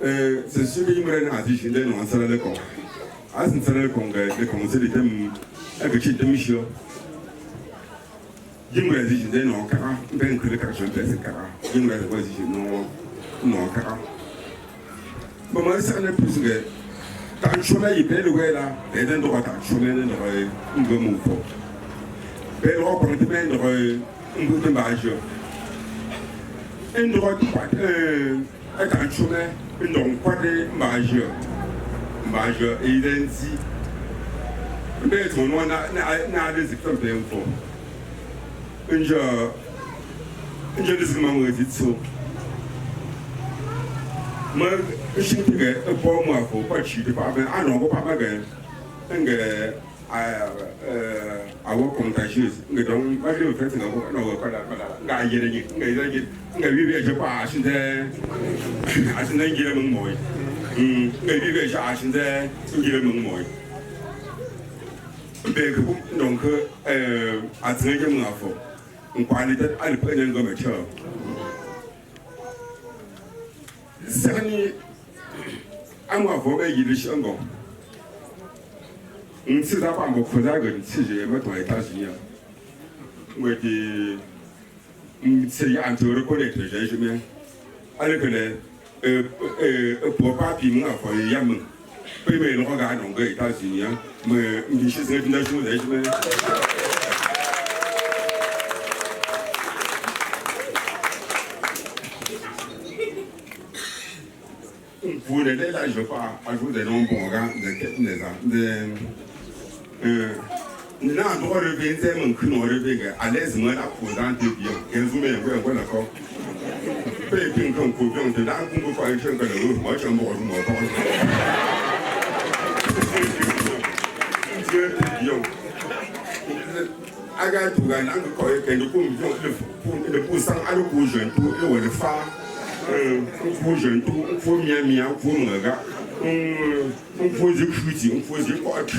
C'est sûr qu'il me rend à dire que nous sommes le corps. À ce moment-là, le conseil de thème est que tu es monsieur. Je me dis que nous sommes bien que le cas je me dis je me dis que nous sommes bon, moi, c'est un peu plus que quand je suis là, il est là, et d'un droit, je suis là, il est mon fort. Et là, on peut mettre un peu de marge. Un droit qui est un chemin, une donc pas de majeur et identique. Mais on a des exemples bien forts. Un jour, des moments où je dis ça. Moi, je suis pour moi, il ne faut pas chier. Ah non, pas mal. Avoir contagieuse. Donc, je vais faire ça. Je vais faire donc, à ce moment-là, on parle à l'épreuve comme ça. C'est un mois pour payer le changon. On ne sait pas pourquoi si je vais aux États-Unis. Moi, c'est un peu reconnaître, je me avec les pour pas puis moi faut y a mais le regard donc les États-Unis mais je suis une nation pour les là je pas ajouter des noms bons gars de là droit de venir mon cul on revient à l'aise moi la posante bien 15 mai on d'accord被病更苦病的难工作关系个人我想我包这有大概突然那个搞一点的工作的不上按照不人都因为的发不人都不面不那个不是科技不是搞科技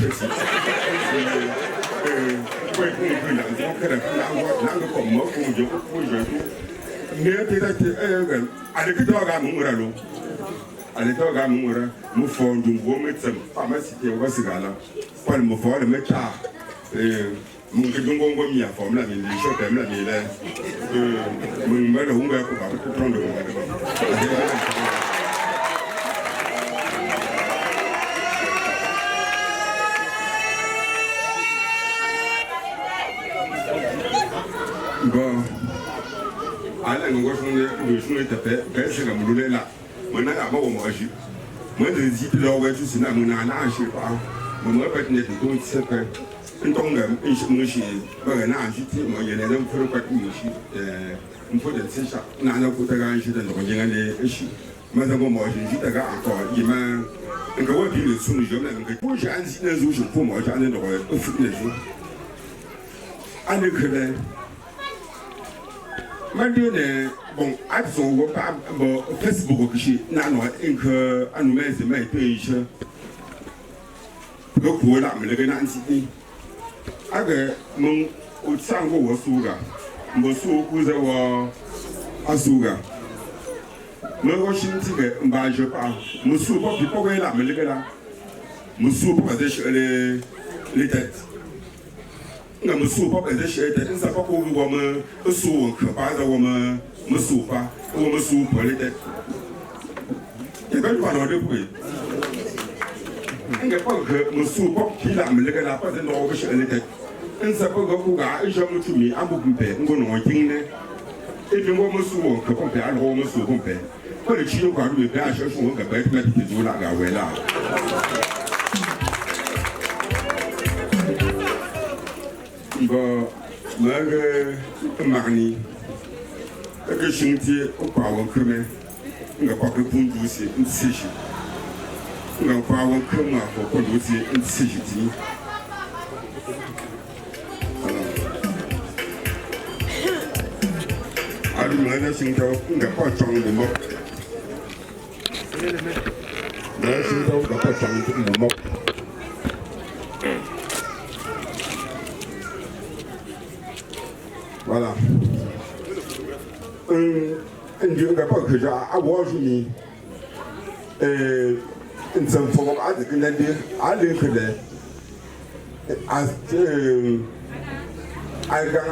会工作两种可能那个工作不人都mais peut-être avec toi gars mon ralo avec toi gars mon ralo nous faisons du bon médecin pharmacie qui va se gala pas le faut le médecin mon que donc on mi a forme la mine je t'aime la mine mon mal on va pas prendre bon ala ngo le jour était fait c'est comme le là maintenant à moi moi je dis là ouais tu sais na mon ana je sais pas moi peut-être ne tout c'est que donc je suis pas na je dis moi il y a des faut pas que je suis il faut de c'est ça na na ko ta ga je de donc il y a des ici mais donc moi je dis ta ga encore il m'a nga wa bi le sunu je na nga pour j'ai un signe zo je pour moi j'ai un endroit au foot les jours ane que maintenant bon attention on pas bon Facebook que na no que anu mais mais page ko ko la me le na nti aga mon o tsango wo suga mo su ku za wa asuga mo ko shin ti ke mba je pa mo su ko bi ko la me le la mo su ko de les têtes nga mo su pa de she de sa pa ko wo mo su ko pa za wo mo su pa wo mo su po le de e ba pa no de ku nga pa ko mo su pa ki la me le la pa de no ko she le de en sa pa ko ga e jo mo tu mi abu mpe ngo no kin ne e bi mo su wo ko pe a ro mo su ko pe ko le chi ko ru pe a she su wo ga ba ti ti zo la ga we la bon mais marni que chantier au pas on comme nga pas que pour dossier une sèche nga pas on comme pour dossier une sèche dit alors mais là c'est nga pas chang de mot là c'est nga pas chang de mot voilà ndiyo nga pa kja awo jumi nsem fo ba de kende ale kede as aga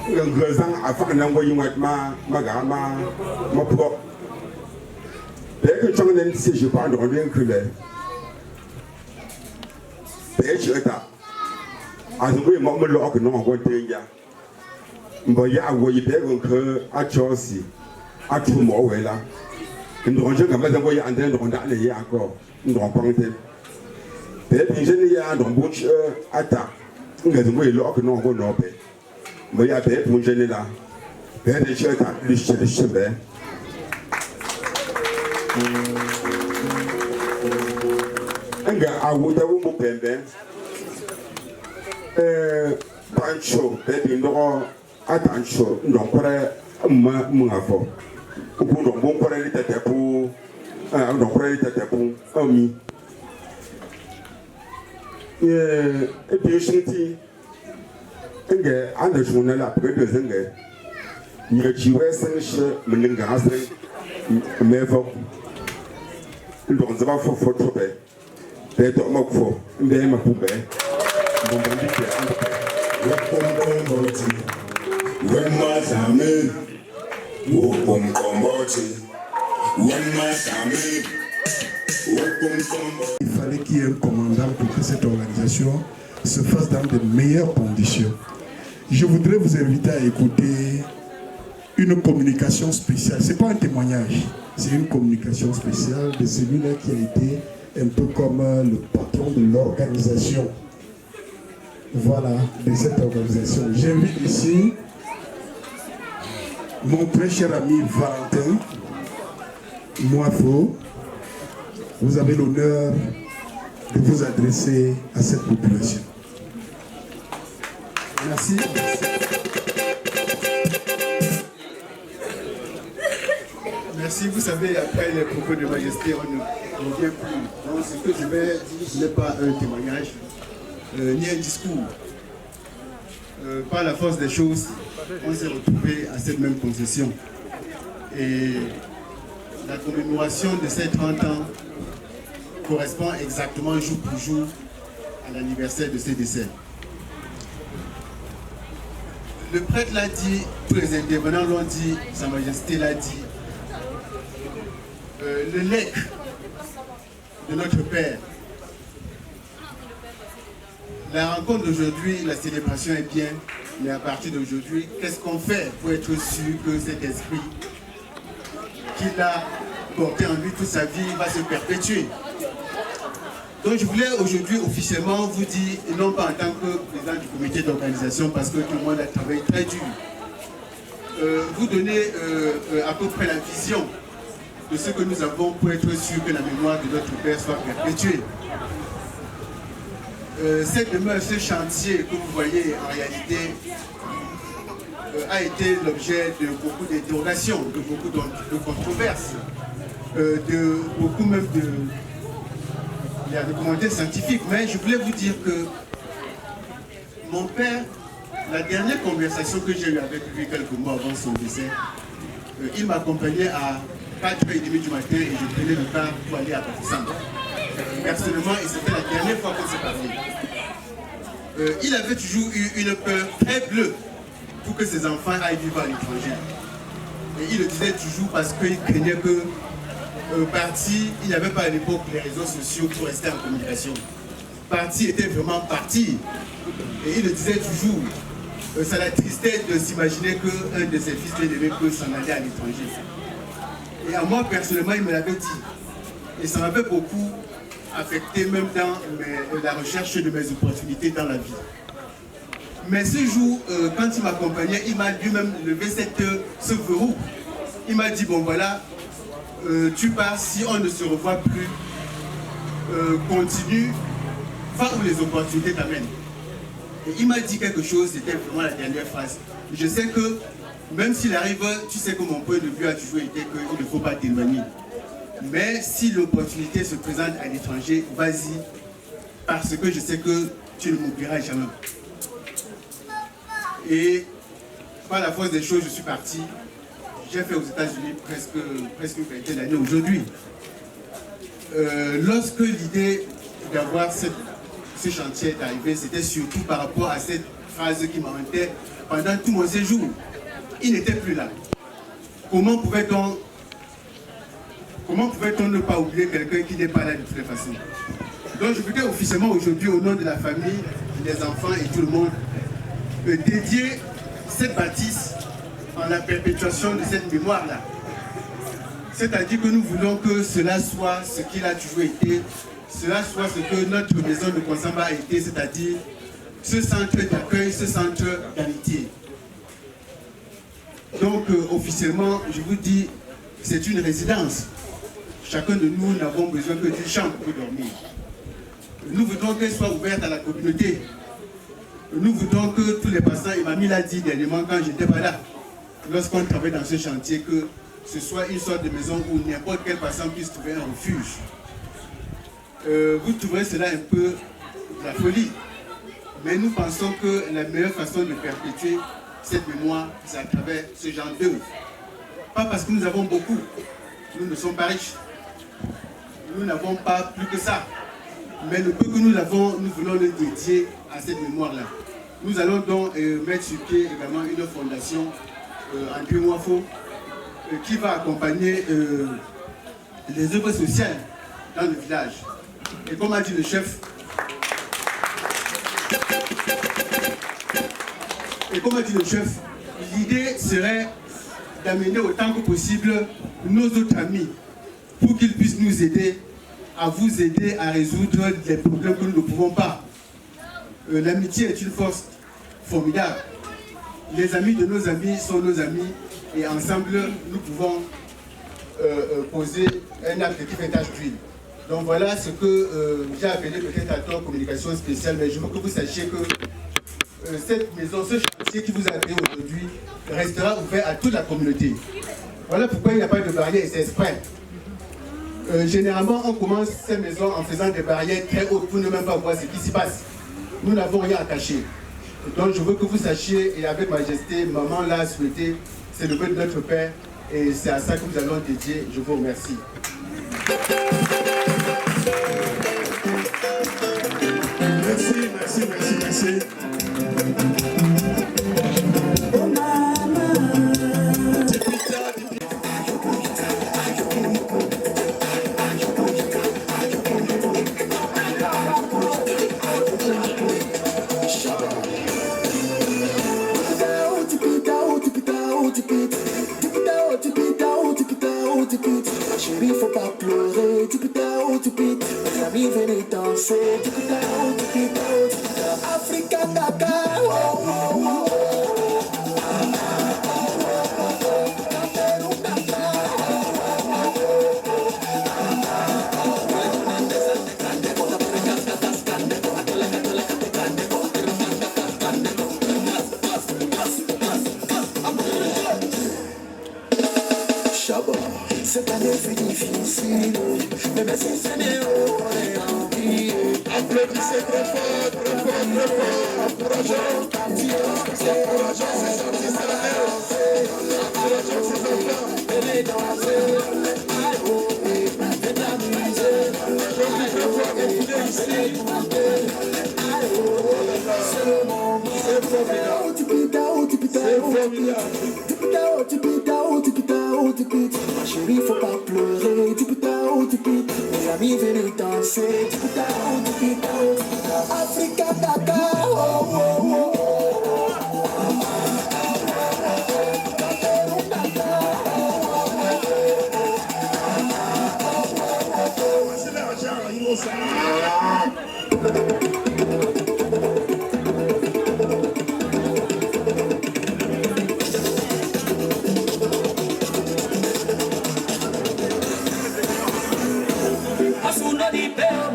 ngazang afa na ngo yinwa ma pro de que chong nen si je pas de rien que le de cheta azwe mo lo ko no ngo tenja mbo ya wo yi be ko a chosi a tu mo we la ndo je ga ma ngo ya ande ndo nda le ya ko ndo pangte be bi je ni ya ndo bu ata nga ngo yi lo ko no ngo no be mbo ya be bu je ni la be de cheta li shebe nga awu da wo mo pembe pancho be ndo attention donc mon affaire pour donc bon pour les têtes pour donc pour les têtes pour ami et puis je senti que à la journée là après 2 ans ni que tu vois ça je me l'engage mais faut donc ça va faut trop bien peut-être moi faut mais ma poubelle bon ben dit Il fallait qu'il y ait un commandant pour que cette organisation se fasse dans de meilleures conditions. Je voudrais vous inviter à écouter une communication spéciale. Ce n'est pas un témoignage, c'est une communication spéciale de celui-là qui a été un peu comme le patron de l'organisation. Voilà, de cette organisation. J'invite ici mon très cher ami Valentin Moifo. Vous avez l'honneur de vous adresser à cette population. Merci. Merci, vous savez, après les propos de majesté, on ne revient plus. Donc ce que je vais dire n'est pas un témoignage, ni un discours. Par la force des choses, on s'est retrouvé à cette même concession. Et la commémoration de ces 30 ans correspond exactement jour pour jour à l'anniversaire de ces décès. Le prêtre l'a dit, tous les intervenants l'ont dit, Sa Majesté l'a dit. Le legs de notre Père. La rencontre d'aujourd'hui, la célébration est bien, mais à partir d'aujourd'hui, qu'est-ce qu'on fait pour être sûr que cet esprit qu'il a porté en lui toute sa vie va se perpétuer? Donc je voulais aujourd'hui officiellement vous dire, et non pas en tant que président du comité d'organisation, parce que tout le monde a travaillé très dur, vous donner à peu près la vision de ce que nous avons pour être sûr que la mémoire de notre Père soit perpétuée. Cette demeure, ce chantier que vous voyez en réalité a été l'objet de beaucoup d'interrogations, de beaucoup de controverses, de beaucoup même de... Il y a des commentaires scientifiques, mais je voulais vous dire que mon père, la dernière conversation que j'ai eue avec lui quelques mois avant son décès, il m'accompagnait à 4h30 du matin et je prenais le car pour aller à Pakistan. Personnellement, et c'était la dernière fois qu'on s'est parlé. Il avait toujours eu une peur très bleue pour que ses enfants aillent vivre à l'étranger. Et il le disait toujours parce qu'il craignait que parti, il n'y avait pas à l'époque les réseaux sociaux pour rester en communication. Parti était vraiment parti. Et il le disait toujours, ça l'attristait de s'imaginer qu'un de ses fils bien-aimés peut s'en aller à l'étranger. Et à moi, personnellement, il me l'avait dit. Et ça m'avait beaucoup affecté, même dans la recherche de mes opportunités dans la vie. Mais ce jour, quand il m'accompagnait, il m'a lui-même levé ce verrou. Il m'a dit, bon voilà, tu pars, si on ne se revoit plus, continue, va où les opportunités t'amènent. Et il m'a dit quelque chose, c'était vraiment la dernière phrase. Je sais que, même s'il arrive, tu sais que mon point de vue a toujours été qu'il ne faut pas t'éloigner. Mais si l'opportunité se présente à l'étranger, vas-y, parce que je sais que tu ne m'oublieras jamais. Et par la force des choses, je suis parti. J'ai fait aux États-Unis presque une vingtaine d'années aujourd'hui. Lorsque l'idée d'avoir ce chantier est arrivée, c'était surtout par rapport à cette phrase qui m'a hanté pendant tout mon séjour. Il n'était plus là. Comment pouvait-on ne pas oublier quelqu'un qui n'est pas là de toute façon? Donc je voudrais officiellement aujourd'hui, au nom de la famille, des enfants et tout le monde, dédier cette bâtisse en la perpétuation de cette mémoire-là. C'est-à-dire que nous voulons que cela soit ce qu'il a toujours été, cela soit ce que notre maison de Konsamba a été, c'est-à-dire ce centre d'accueil, ce centre d'amitié. Donc officiellement, je vous dis, c'est une résidence. Chacun de nous n'avons besoin que d'une chambre pour dormir. Nous voudrons qu'elle soit ouverte à la communauté. Nous voudrons que tous les passants, et Mamie l'a dit dernièrement quand j'étais pas là, lorsqu'on travaille dans ce chantier, que ce soit une sorte de maison où n'importe quel passant puisse trouver un refuge. Vous trouverez cela un peu la folie. Mais nous pensons que la meilleure façon de perpétuer cette mémoire, c'est à travers ce genre d'œuvre. Pas parce que nous avons beaucoup. Nous ne sommes pas riches. Nous n'avons pas plus que ça. Mais le peu que nous avons, nous voulons le dédier à cette mémoire-là. Nous allons donc mettre sur pied également une fondation, André Moifo, qui va accompagner les œuvres sociales dans le village. Et comme a dit le chef, l'idée serait d'amener autant que possible nos autres amis pour qu'ils puissent nous aider à vous aider à résoudre les problèmes que nous ne pouvons pas. L'amitié est une force formidable. Les amis de nos amis sont nos amis et ensemble nous pouvons poser un acte qui fait tache d'huile. Donc voilà ce que j'ai appelé peut-être à tort communication spéciale, mais je veux que vous sachiez que cette maison, ce chantier qui vous a créé aujourd'hui restera ouvert à toute la communauté. Voilà pourquoi il n'y a pas de barrière et c'est exprès. Généralement, on commence ces maisons en faisant des barrières très hautes pour ne même pas voir ce qui s'y passe. Nous n'avons rien à cacher. Donc je veux que vous sachiez, et avec majesté, maman l'a souhaité, c'est le vœu de notre Père, et c'est à ça que nous allons dédier. Je vous remercie. Merci. Chérie, faut pas pleurer, mes amis venez danser, Africa Kaka, cette année fut difficile, mais merci Seigneur, on est rempli. Applaudissez très fort, encourageons, encourageons ces sorties salariés, encourageons ces enfants, venez danser, venez amuser, je vous fais voir que vous êtes ici, c'est le monde, c'est formidable, c'est formidable. Ma chérie, faut pas pleurer, mes amis venez danser, Africa Kaka,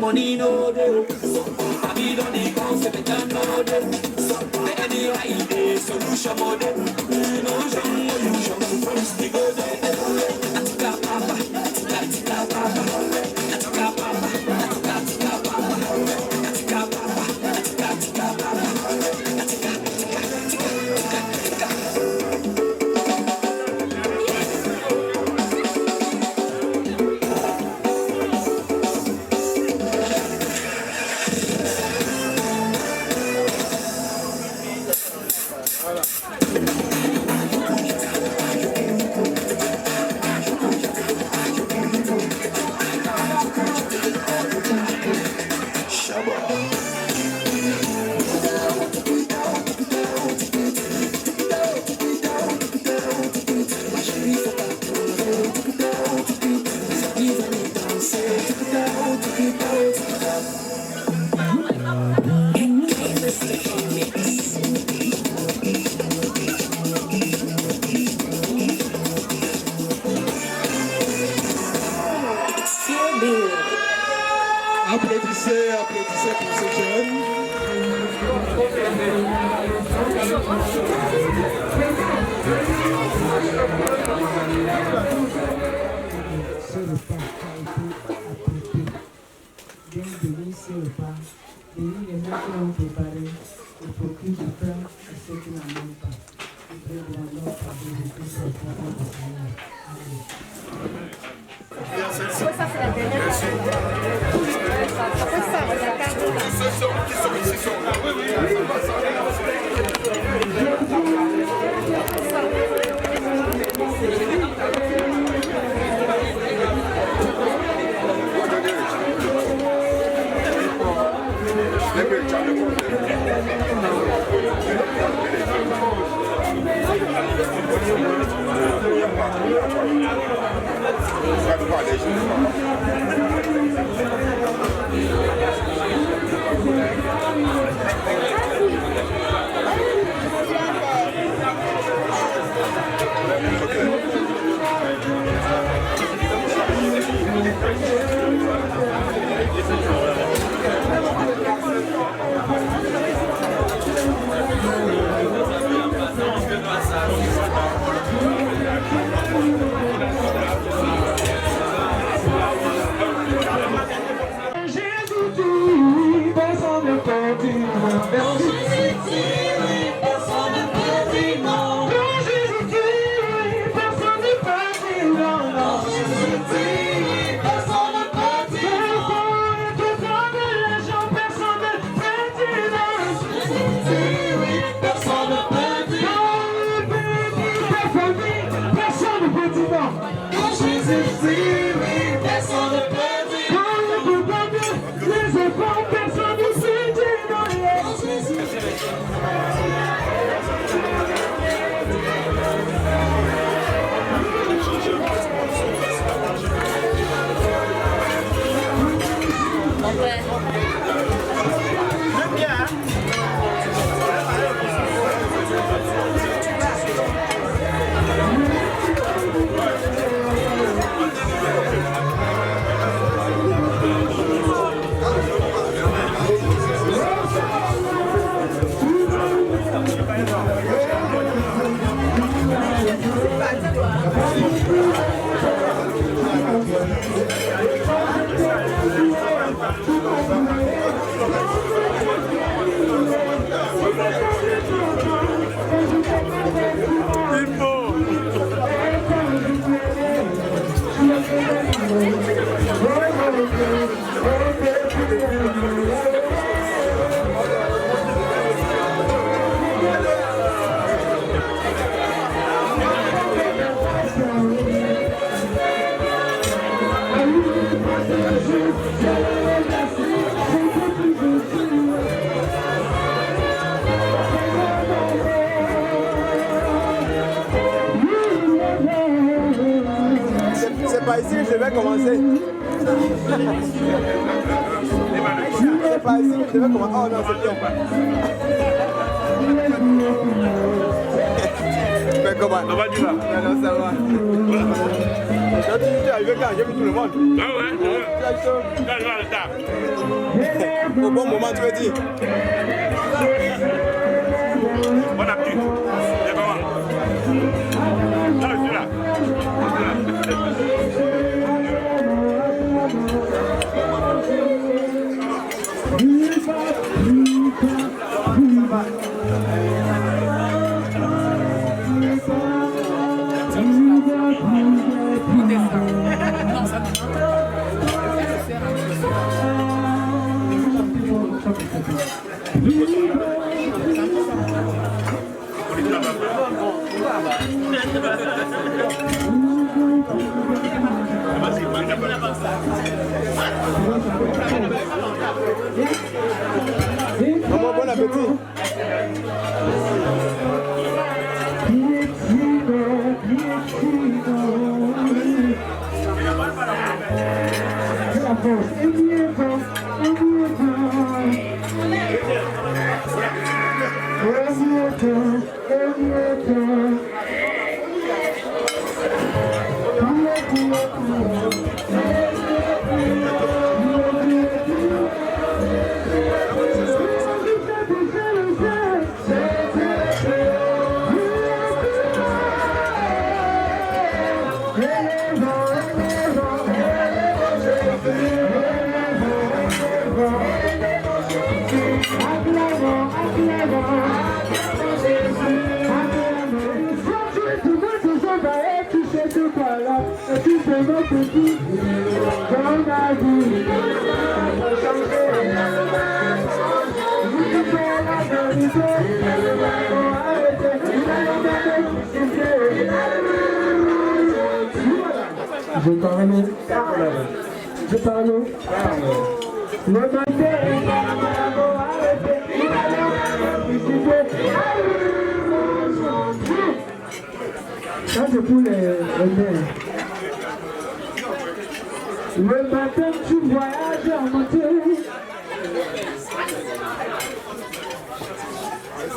money no do, I be don't need concept and no do. Any idea solution model, no solution from stigo de. Atika papa, atika papa, atika papa, atika papa, atika papa, atika papa, atika. Applaudissez pour ces jeunes. Ce repas a été apprêté. Bien béni ce repas. Bénis les mains qui l'ont préparé et procure du pain à ceux qui n'en ont pas. Et prie de la mort par Jésus-Christ, le Seigneur du Seigneur. Amen. Ça, c'est la dernière. Qui sont ici sont là. Oui, oui. C'est pas ici que je vais commencer. C'est pas ici que je vais commencer. Oh non, c'est bien. Mais comment? Ça va du là? Non, ça va. Quand tu es arrivé quand j'ai vu tout le monde. Ah ouais? Tu as chaud? Tu as joué à retard. Au bon moment, tu veux dire. Bon appétit. C'est comment? Là, je suis là. Bon appétit. Je parle. Ça, c'est pour les mères. Le matin, tu voyages en moto.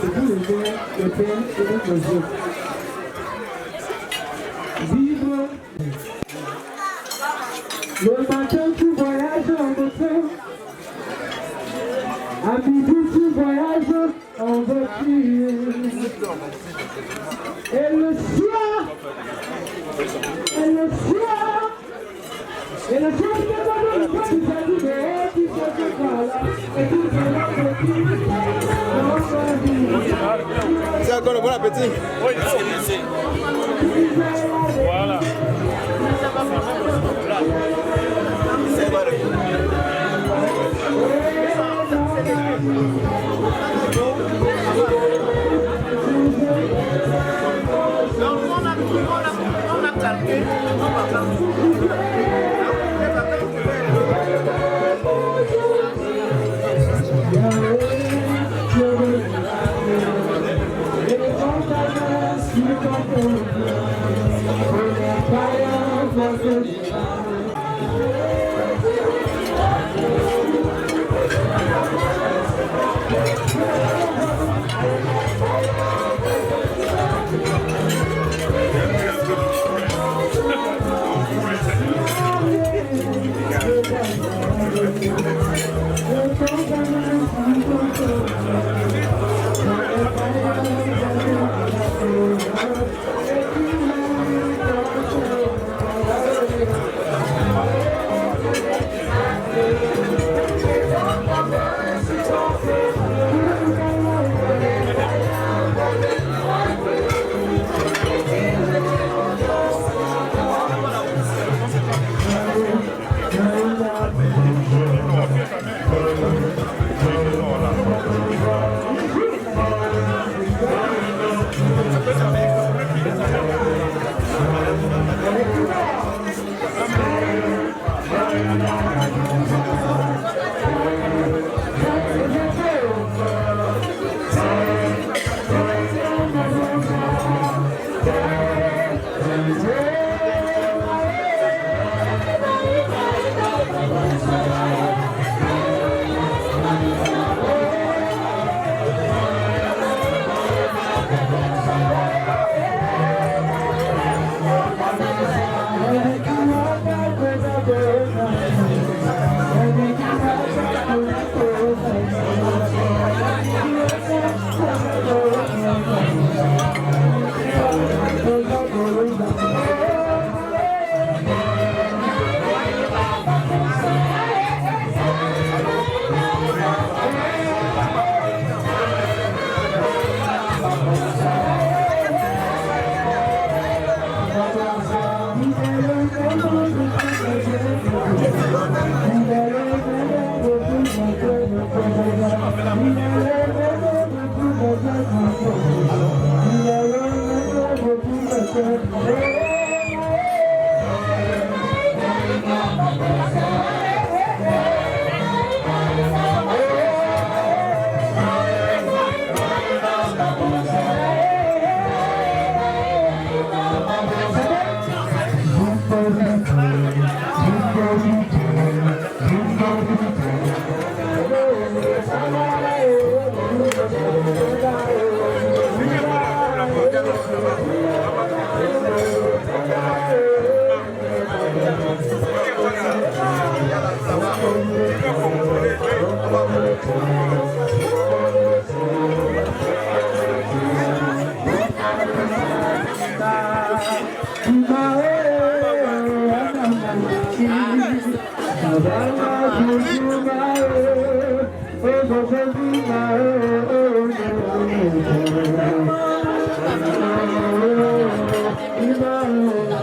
C'est pour les mères, les pères et les enfants. Vivre. Le matin, tu voyages en moto. À midi, tu voyages en voiture. Et le soir, et le soir, et le soir, tu vas dans le coin du jardin, tu sais que voilà, et tu sais la petite. C'est encore le bon appétit. Oui, merci. Voilà. C'est bon. On a calqué,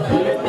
Oh,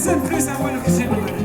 Listen, please, I want to sing.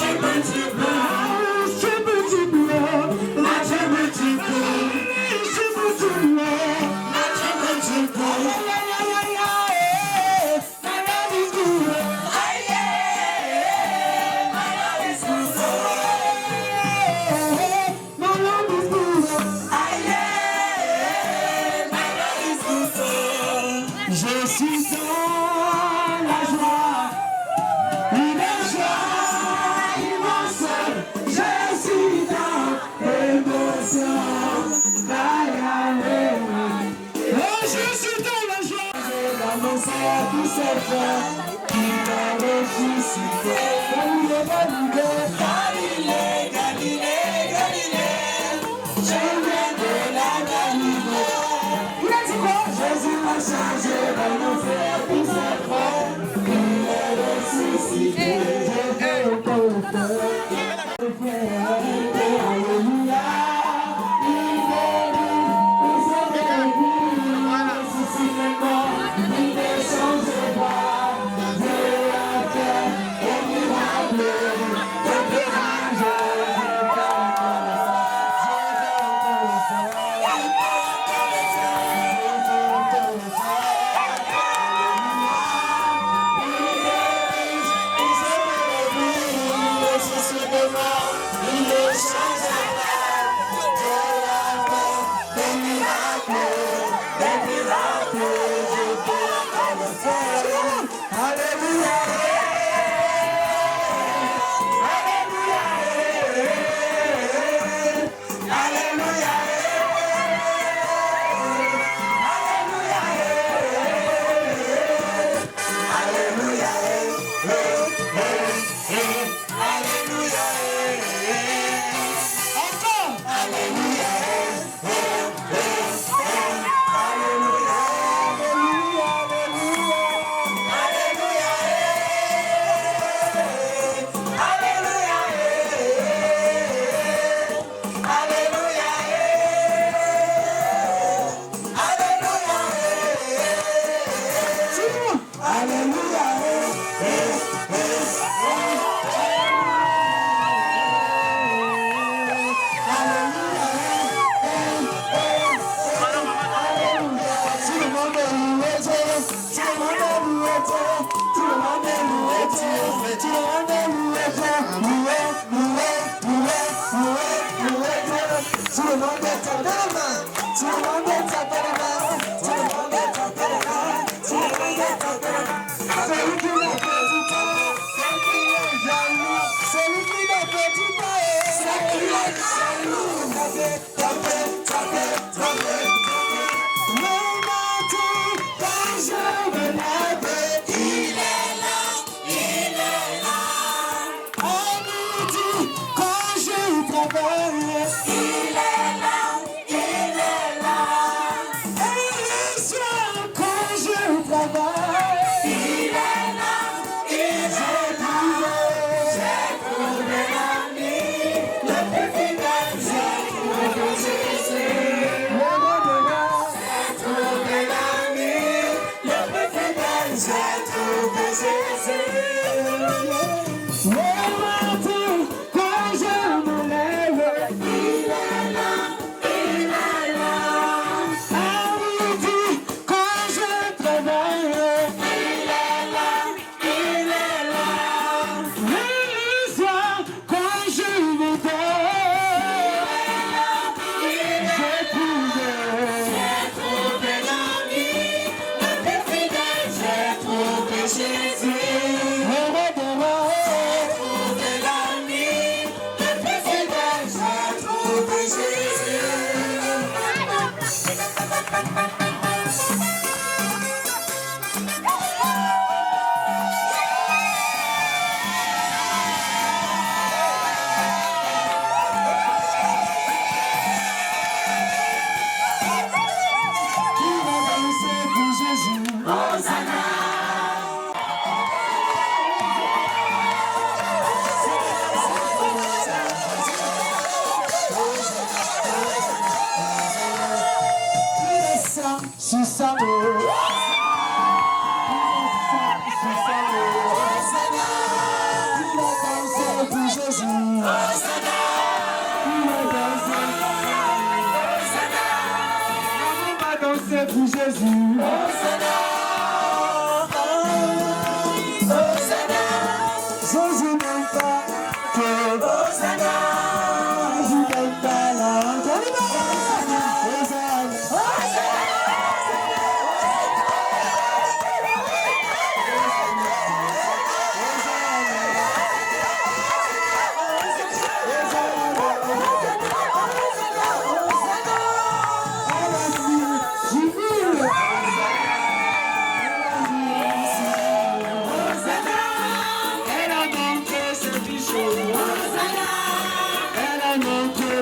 Immense.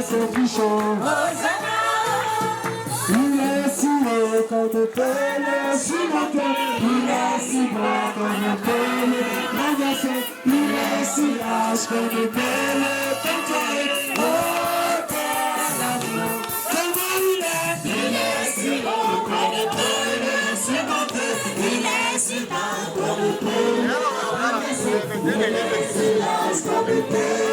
ceux qui chantent. Il est si haut qu'on ne peut le surmonter. Il est si bas qu'on ne peut le renverser. Il est si large qu'on ne peut le contrôler. Oh, quel amour, comment il est. Il est si haut qu'on ne peut le surmonter. Il est si bas qu'on ne peut le renverser. Il est si large qu'on ne peut